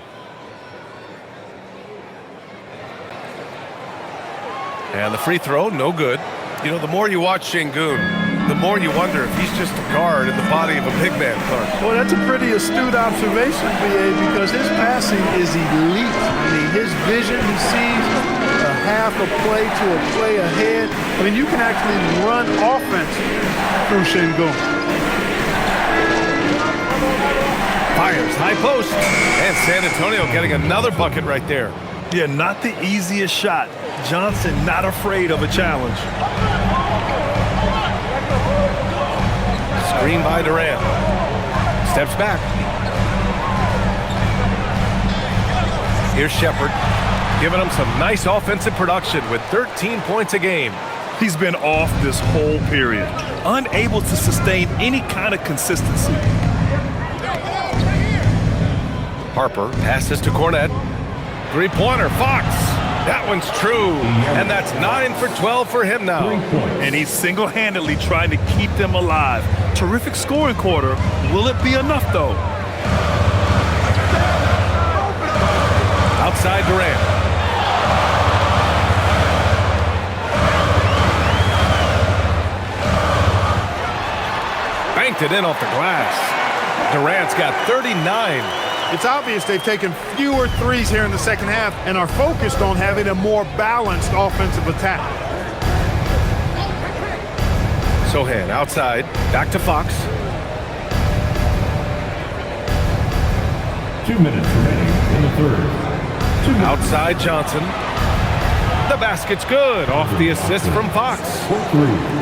And the free throw, no good. You know, the more you watch Şengün, the more you wonder if he's just a guard in the body of a big man, Clark. Well, that's a pretty astute observation, B.A., because his passing is elite. I mean, his vision, he sees a half a play to a play ahead. I mean, you can actually run offense through Şengün. Fires, high post. And San Antonio getting another bucket right there. Yeah, not the easiest shot. Johnson not afraid of a challenge. Screen by Durant. Steps back. Here's Shepherd, giving him some nice offensive production with 13 points a game. He's been off this whole period, unable to sustain any kind of consistency. Harper passes to Cornet. Three-pointer, Fox. That one's true, and that's 9 for 12 for him now. And he's single-handedly trying to keep them alive. Terrific scoring quarter. Will it be enough, though? Outside Durant. Banked it in off the glass. Durant's got 39. It's obvious they've taken fewer threes here in the second half and are focused on having a more balanced offensive attack. Sohan outside, back to Fox. 2 minutes remaining in the third. Outside Johnson. The basket's good off the assist from Fox.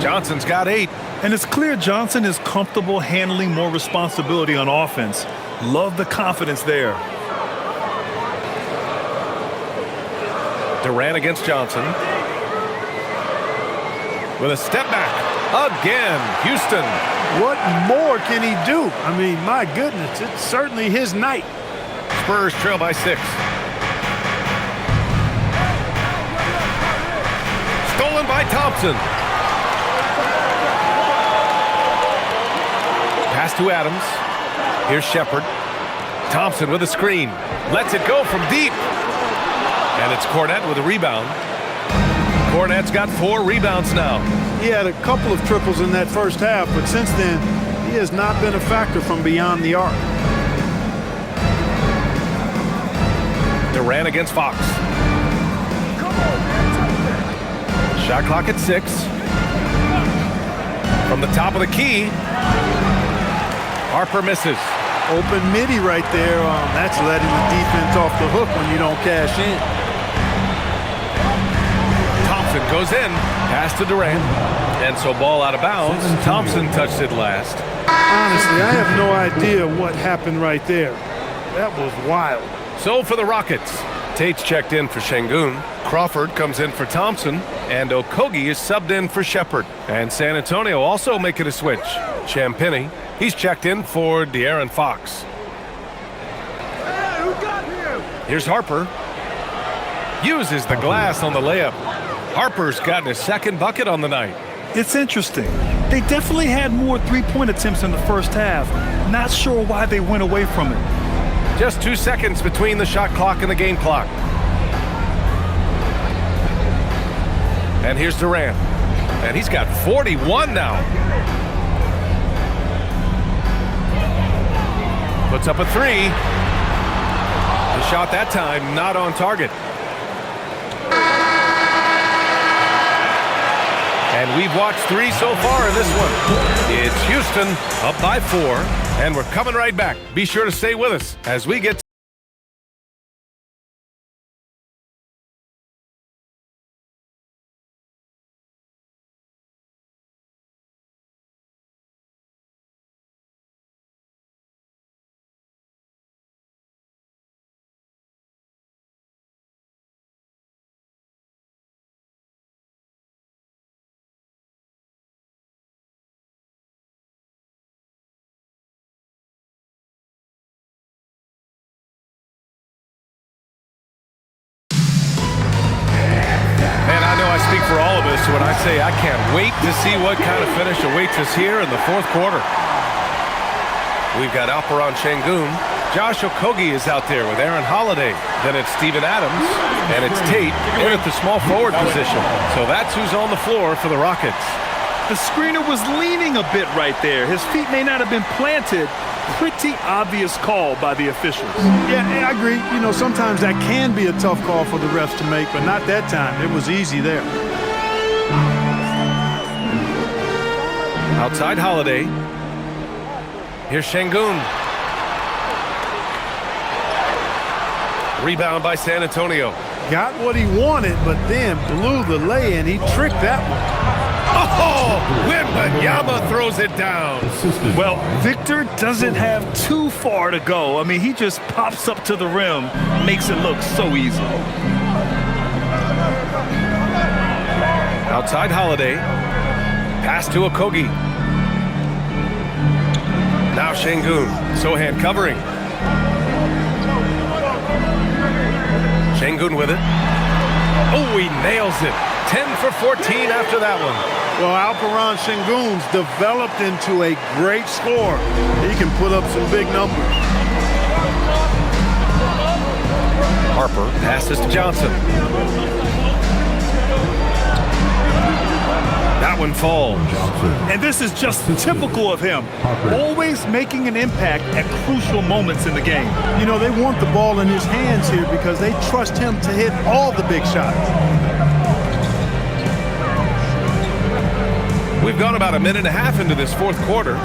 Johnson's got 8. And it's clear Johnson is comfortable handling more responsibility on offense. Love the confidence there. Durant against Johnson. With a step back. Again, Houston. What more can he do? I mean, my goodness, it's certainly his night. Spurs trail by 6. Stolen by Thompson. Pass to Adams. Here's Shepherd. Thompson with a screen. Lets it go from deep. And it's Cornet with a rebound. Cornet's got 4 rebounds now. He had a couple of triples in that first half, but since then, he has not been a factor from beyond the arc. Durant against Fox. Shot clock at 6. From the top of the key. Harper misses. Open midi right there. That's letting the defense off the hook when you don't cash in. Thompson goes in. Pass to Durant. And so ball out of bounds. Thompson touched it last. Honestly, I have no idea what happened right there. That was wild. So for the Rockets, Tate's checked in for Şengün. Crawford comes in for Thompson. And Okogie is subbed in for Shepherd. And San Antonio also making a switch. Champagnie, he's checked in for De'Aaron Fox. Here's Harper. Uses the glass on the layup. Harper's gotten his second bucket on the night. It's interesting. They definitely had more three-point attempts in the first half. Not sure why they went away from it. Just 2 seconds between the shot clock and the game clock. And here's Durant. And he's got 41 now. Puts up a three. The shot that time not on target. And we've watched 3 so far in this one. It's Houston up by 4, and we're coming right back. Be sure to stay with us as we get for all of us when I say I can't wait to see what kind of finish awaits us here in the fourth quarter. We've got Alperen Şengün. Josh Okogie is out there with Aaron Holiday. Then it's Steven Adams, and it's Tate in at the small forward position. So that's who's on the floor for the Rockets. The screener was leaning a bit right there. His feet may not have been planted. Pretty obvious call by the officials. Yeah, I agree. You know, sometimes that can be a tough call for the refs to make, but not that time. It was easy there. Outside Holiday. Here's Şengün. Rebound by San Antonio. Got what he wanted, but then blew the lay-in. He tricked that one. Oh, Wembanyama throws it down. Well, Victor doesn't have too far to go. I mean, he just pops up to the rim, makes it look so easy. Outside Holiday. Pass to Okogie. Now Şengün. Sohan covering. Şengün with it. Oh, he nails it. 10 for 14 after that one. Well, Alperen Şengün's developed into a great scorer. He can put up some big numbers. Harper passes to Johnson. That one falls. And this is just typical of him. Always making an impact at crucial moments in the game. You know, they want the ball in his hands here because they trust him to hit all the big shots. We've gone about a minute and a half into this fourth quarter.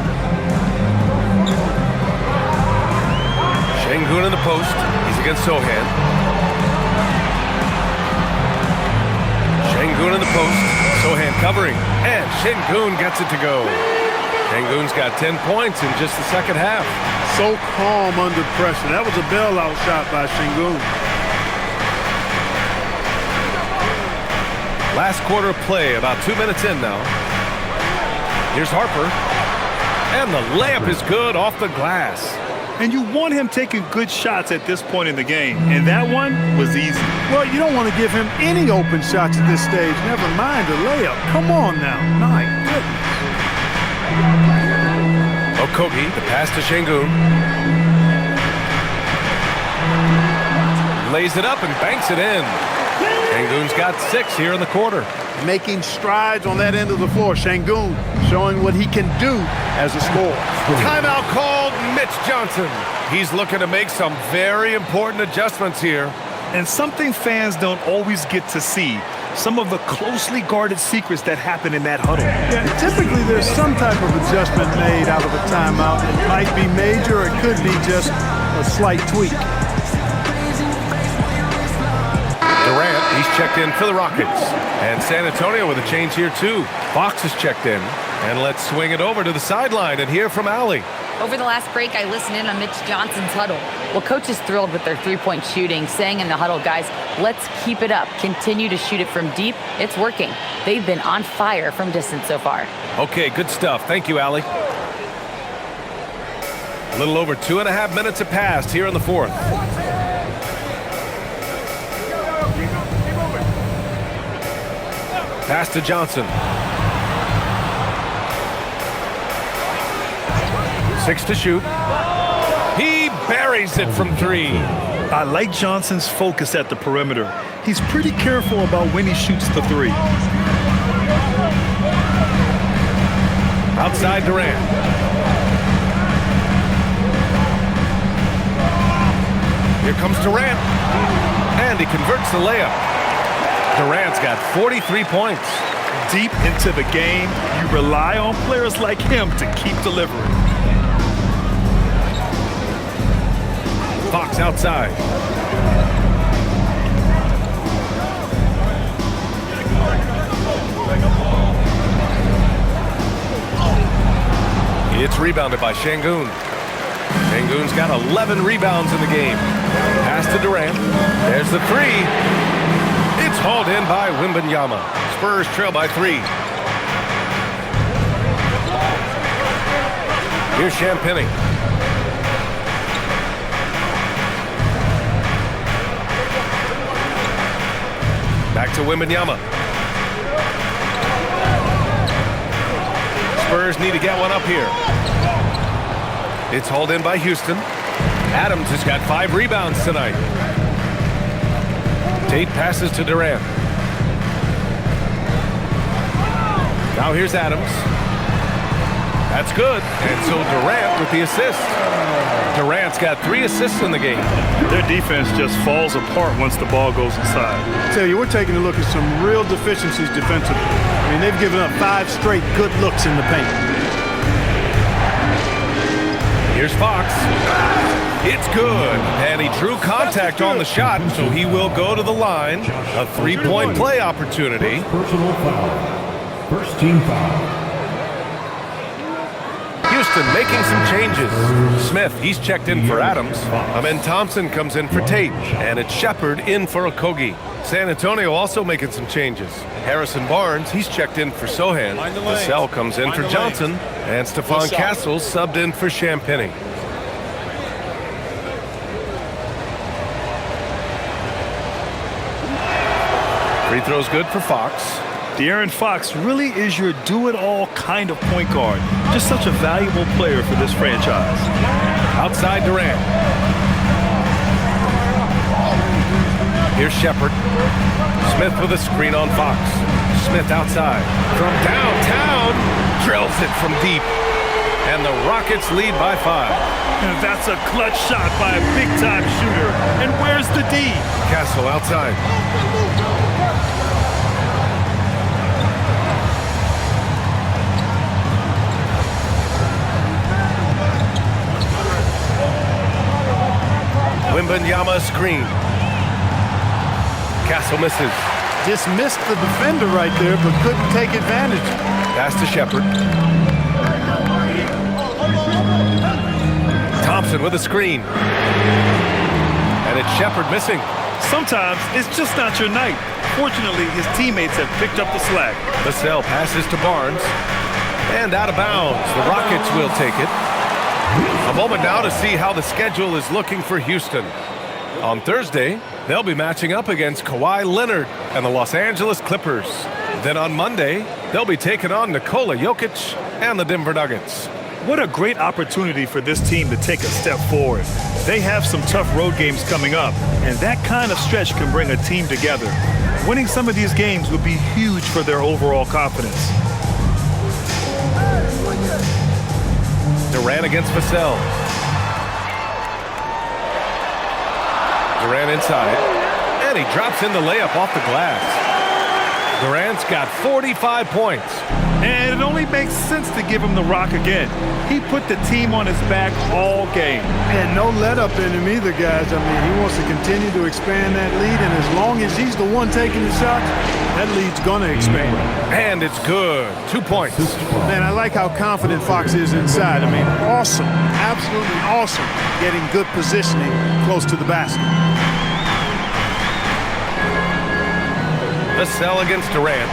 Şengün in the post. He's against Sohan. Şengün in the post. Sohan covering. And Şengün gets it to go. Şengün's got 10 points in just the second half. So calm under pressure. That was a bailout shot by Şengün. Last quarter of play, about 2 minutes in now. Here's Harper. And the layup is good off the glass. And you want him taking good shots at this point in the game. And that one was easy. Well, you don't want to give him any open shots at this stage. Never mind the layup. Come on now. My goodness. Okogie, the pass to Şengün. Lays it up and banks it in. Şengün's got 6 here in the quarter. Making strides on that end of the floor. Şengün showing what he can do as a scorer. Timeout called. Mitch Johnson. He's looking to make some very important adjustments here. And something fans don't always get to see. Some of the closely guarded secrets that happen in that huddle. Yeah, typically there's some type of adjustment made out of a timeout. It might be major, or it could be just a slight tweak. Durant, he's checked in for the Rockets. And San Antonio with a change here too. Fox is checked in. And let's swing it over to the sideline and hear from Allie. Over the last break, I listened in on Mitch Johnson's huddle. Well, coach is thrilled with their three-point shooting, saying in the huddle, guys, let's keep it up. Continue to shoot it from deep. It's working. They've been on fire from distance so far. Okay, good stuff. Thank you, Allie. A little over 2.5 minutes have passed here in the fourth. Pass to Johnson. 6 to shoot. He buries it from 3. I like Johnson's focus at the perimeter. He's pretty careful about when he shoots the 3. Outside Durant. Here comes Durant. And he converts the layup. Durant's got 43 points. Deep into the game, you rely on players like him to keep delivering. Fox outside. It's rebounded by Şengün. Şengün's got 11 rebounds in the game. Pass to Durant. There's the 3. It's hauled in by Wembanyama. Spurs trail by 3. Here's Champagnie. Back to Wembanyama. Spurs need to get one up here. It's hauled in by Houston. Adams has got 5 rebounds tonight. Tate passes to Durant. Now here's Adams. That's good. And so Durant with the assist. Durant's got 3 assists in the game. Their defense just falls apart once the ball goes inside. I tell you, we're taking a look at some real deficiencies defensively. I mean, they've given up 5 straight good looks in the paint. Here's Fox. It's good. And he drew contact on the shot, so he will go to the line. A 3-point play opportunity. Personal foul. First team foul. Houston making some changes. Smith, he's checked in for Adams. Amen Thompson comes in for Tate. And it's Shepard in for Okogie. San Antonio also making some changes. Harrison Barnes, he's checked in for Sohan. Vassell comes in for Johnson. And Stephon Castles subbed in for Champagnie. Free throw's good for Fox. De'Aaron Fox really is your do-it-all kind of point guard. Just such a valuable player for this franchise. Outside Durant. Here's Shepard. Smith with a screen on Fox. Smith outside. From downtown. Drills it from deep. And the Rockets lead by 5. And that's a clutch shot by a big-time shooter. And where's the D? Castle outside. Wembanyama screen. Castle misses. Just missed the defender right there, but couldn't take advantage. Pass to Shepard. Thompson with a screen. And it's Shepard missing. Sometimes it's just not your night. Fortunately, his teammates have picked up the slack. Vassell passes to Barnes. And out of bounds. The Rockets will take it. A moment now to see how the schedule is looking for Houston. On Thursday, they'll be matching up against Kawhi Leonard and the Los Angeles Clippers. Then on Monday, they'll be taking on Nikola Jokic and the Denver Nuggets. What a great opportunity for this team to take a step forward. They have some tough road games coming up, and that kind of stretch can bring a team together. Winning some of these games would be huge for their overall confidence. Durant against Vassell. Durant inside. And he drops in the layup off the glass. Durant's got 45 points. And it only makes sense to give him the rock again. He put the team on his back all game. And no let up in him either, guys. I mean, he wants to continue to expand that lead, and as long as he's the one taking the shots, That lead's going to expand. And it's good. 2 points. Man, I like how confident Fox is inside. I mean, awesome. Absolutely awesome. Getting good positioning close to the basket. Vassell against Durant.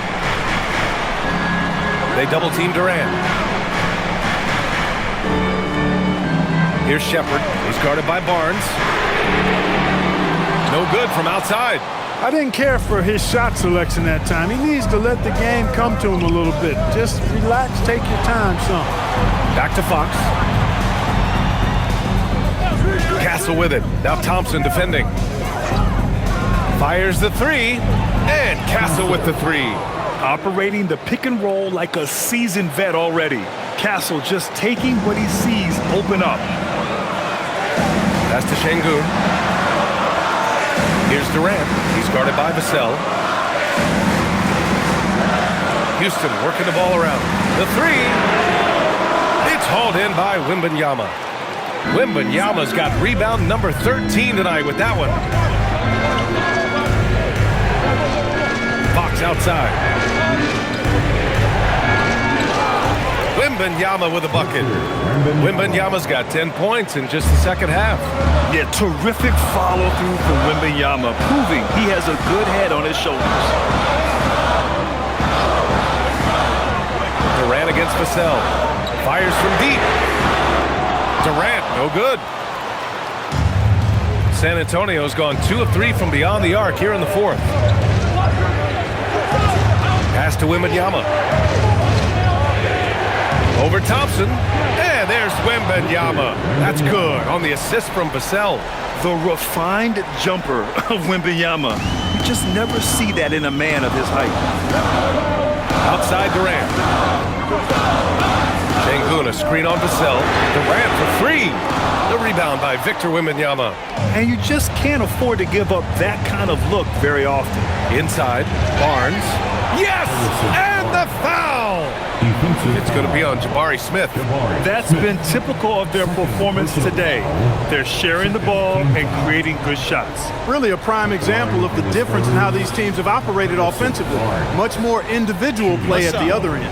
They double-team Durant. Here's Shepherd. He's guarded by Barnes. No good from outside. I didn't care for his shot selection that time. He needs to let the game come to him a little bit. Just relax, take your time, son. Back to Fox. Castle with it. Now Thompson defending. Fires the three. And Castle with the three. Operating the pick and roll like a seasoned vet already. Castle just taking what he sees open up. That's to Şengün. Here's Durant. He's guarded by Vassell. Houston working the ball around. The three. It's hauled in by Wembanyama. Wembanyama's got rebound number 13 tonight with that one. Fox outside. Wembanyama with a bucket. Wembanyama's got 10 points in just the second half. Yeah, terrific follow-through for Wembanyama, proving he has a good head on his shoulders. Durant against Vassell. Fires from deep. Durant, no good. San Antonio's gone 2 of 3 from beyond the arc here in the fourth. Pass to Wembanyama. Over Thompson. And there's Wembanyama. That's good on the assist from Vassell. The refined jumper of Wembanyama. You just never see that in a man of his height. Outside Durant. Şengün, a screen on Vassell. Durant for three. The rebound by Victor Wembanyama. And you just can't afford to give up that kind of look very often. Inside, Barnes. Yes! And the foul! It's going to be on Jabari Smith. That's been typical of their performance today. They're sharing the ball and creating good shots. Really a prime example of the difference in how these teams have operated offensively. Much more individual play at the other end.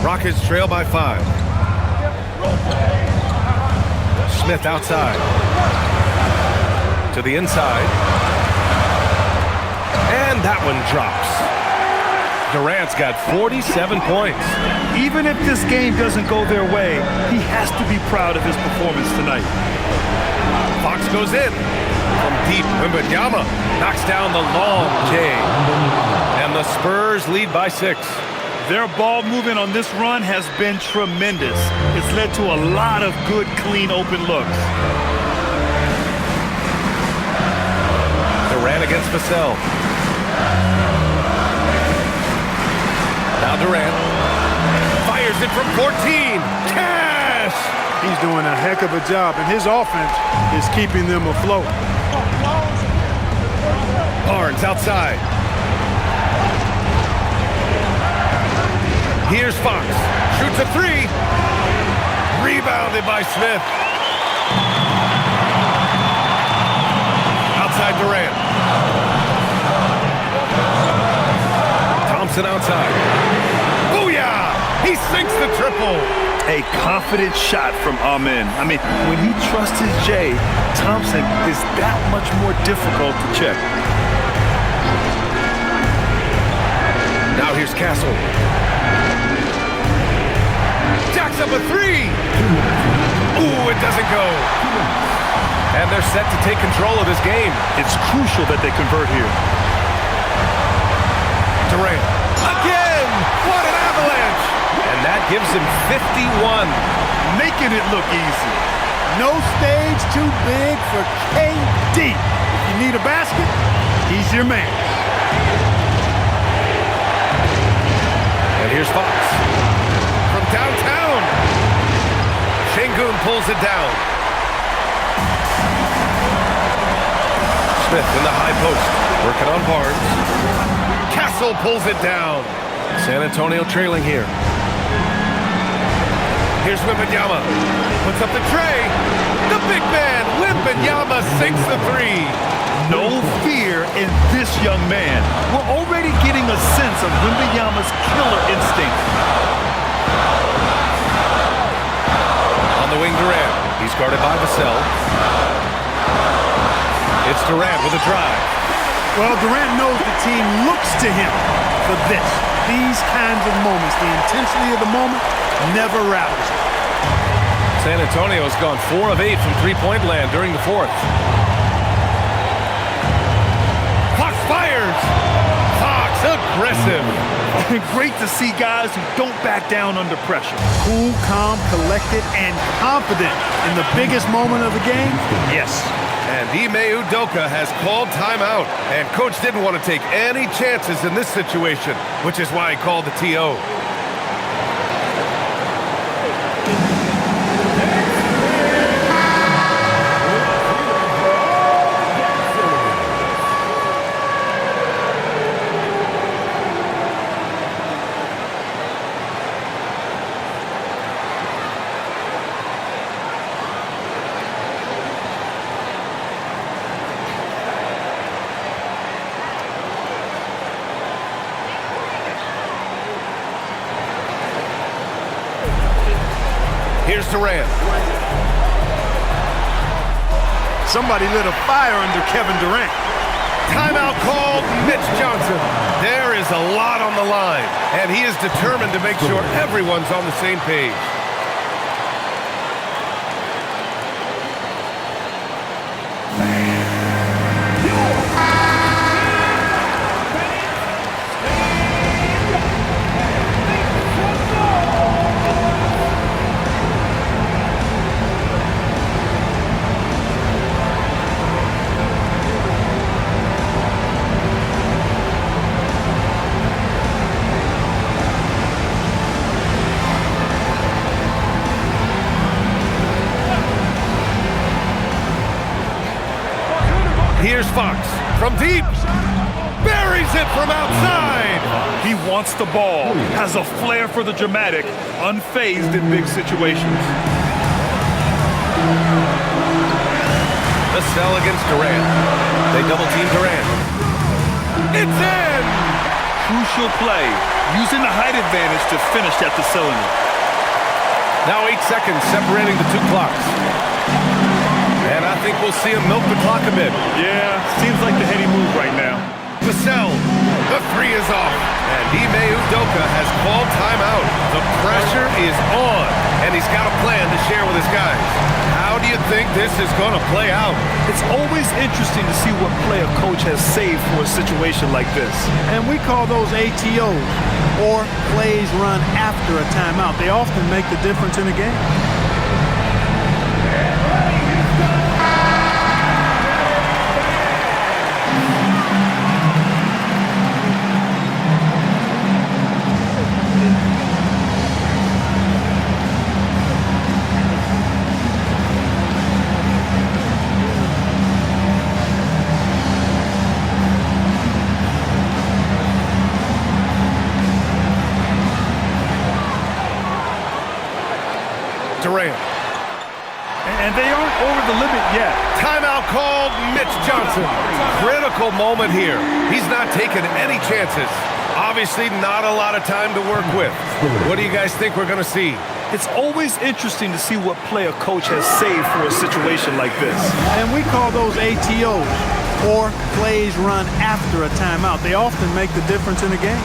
Rockets trail by 5. Smith outside. To the inside. And that one drops. Durant's got 47 points. Even if this game doesn't go their way, he has to be proud of his performance tonight. Fox goes in. From deep, Wembanyama knocks down the long J. And the Spurs lead by 6. Their ball movement on this run has been tremendous. It's led to a lot of good, clean, open looks. Durant against Vassell. Now Durant fires it from 14. Cash! He's doing a heck of a job, and his offense is keeping them afloat. Barnes outside. Here's Fox. Shoots a three. Rebounded by Smith. Outside Durant. Thompson outside. Booyah! He sinks the triple. A confident shot from Amen. I mean, when he trusts his J, Thompson is that much more difficult to check. Now here's Castle. Jacks up a three. Ooh, it doesn't go. And they're set to take control of this game. It's crucial that they convert here. Durant. Again! What an avalanche! And that gives him 51. Making it look easy. No stage too big for KD. If you need a basket, he's your man. And here's Fox. From downtown. Şengün pulls it down. Smith in the high post. Working on Barnes. Castle pulls it down. San Antonio trailing here. Here's Wembanyama. Puts up the tray. The big man, Wembanyama, sinks the three. No fear in this young man. We're already getting a sense of Wembanyama's killer instinct. On the wing, Durant. He's guarded by Vassell. It's Durant with a drive. Well, Durant knows the team looks to him for this. These kinds of moments, the intensity of the moment, never rattles him. San Antonio's gone 4 of 8 from three-point land during the fourth. Fox fires! Fox aggressive. Great to see guys who don't back down under pressure. Cool, calm, collected, and confident in the biggest moment of the game. Yes. And Ime Udoka has called timeout. And coach didn't want to take any chances in this situation, which is why he called the TO. Here's Durant. Somebody lit a fire under Kevin Durant. Timeout called, Mitch Johnson. There is a lot on the line, and he is determined to make sure everyone's on the same page. Here's Fox from deep. Buries it from outside. He wants the ball, has a flair for the dramatic, unfazed in big situations. Vassell against Durant. They double team Durant. It's in! Crucial play, using the height advantage to finish at the cylinder. Now 8 seconds separating the two clocks. And I think we'll see him milk the clock a bit. Yeah, seems like the heady move right now. Vassell, the three is off. And Ime Udoka has called timeout. The pressure is on, and he's got a plan to share with his guys. How do you think this is going to play out? It's always interesting to see what play a coach has saved for a situation like this. And we call those ATOs, or plays run after a timeout. They often make the difference in a game. Durant. And they aren't over the limit yet. Timeout called, Mitch Johnson. Critical moment here. He's not taking any chances. Obviously not a lot of time to work with. What do you guys think we're going to see? It's always interesting to see what play a coach has saved for a situation like this. And we call those ATOs, or plays run after a timeout. They often make the difference in a game.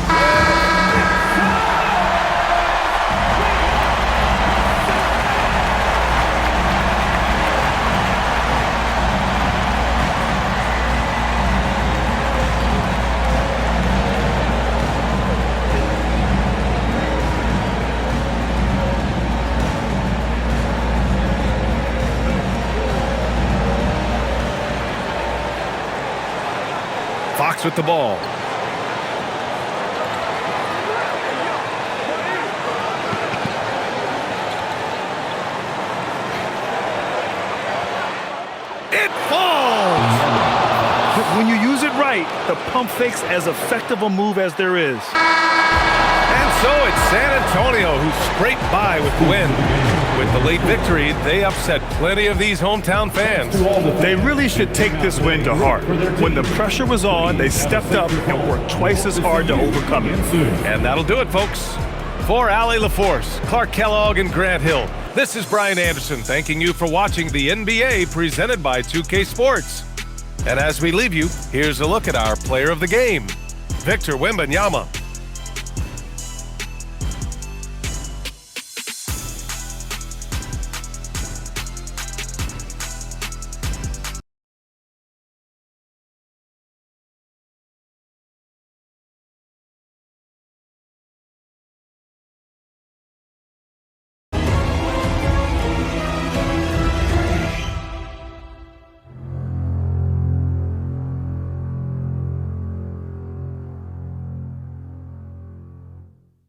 Fox with the ball. It falls! When you use it right, right, the pump fake's as effective a move as there is. And so it's San Antonio who scraped by with the win. With the late victory, they upset plenty of these hometown fans. They really should take this win to heart. When the pressure was on, they stepped up and worked twice as hard to overcome it. And that'll do it, folks. For Allie LaForce, Clark Kellogg, and Grant Hill, this is Brian Anderson thanking you for watching the NBA presented by 2K Sports. And as we leave you, here's a look at our player of the game, Victor Wembanyama.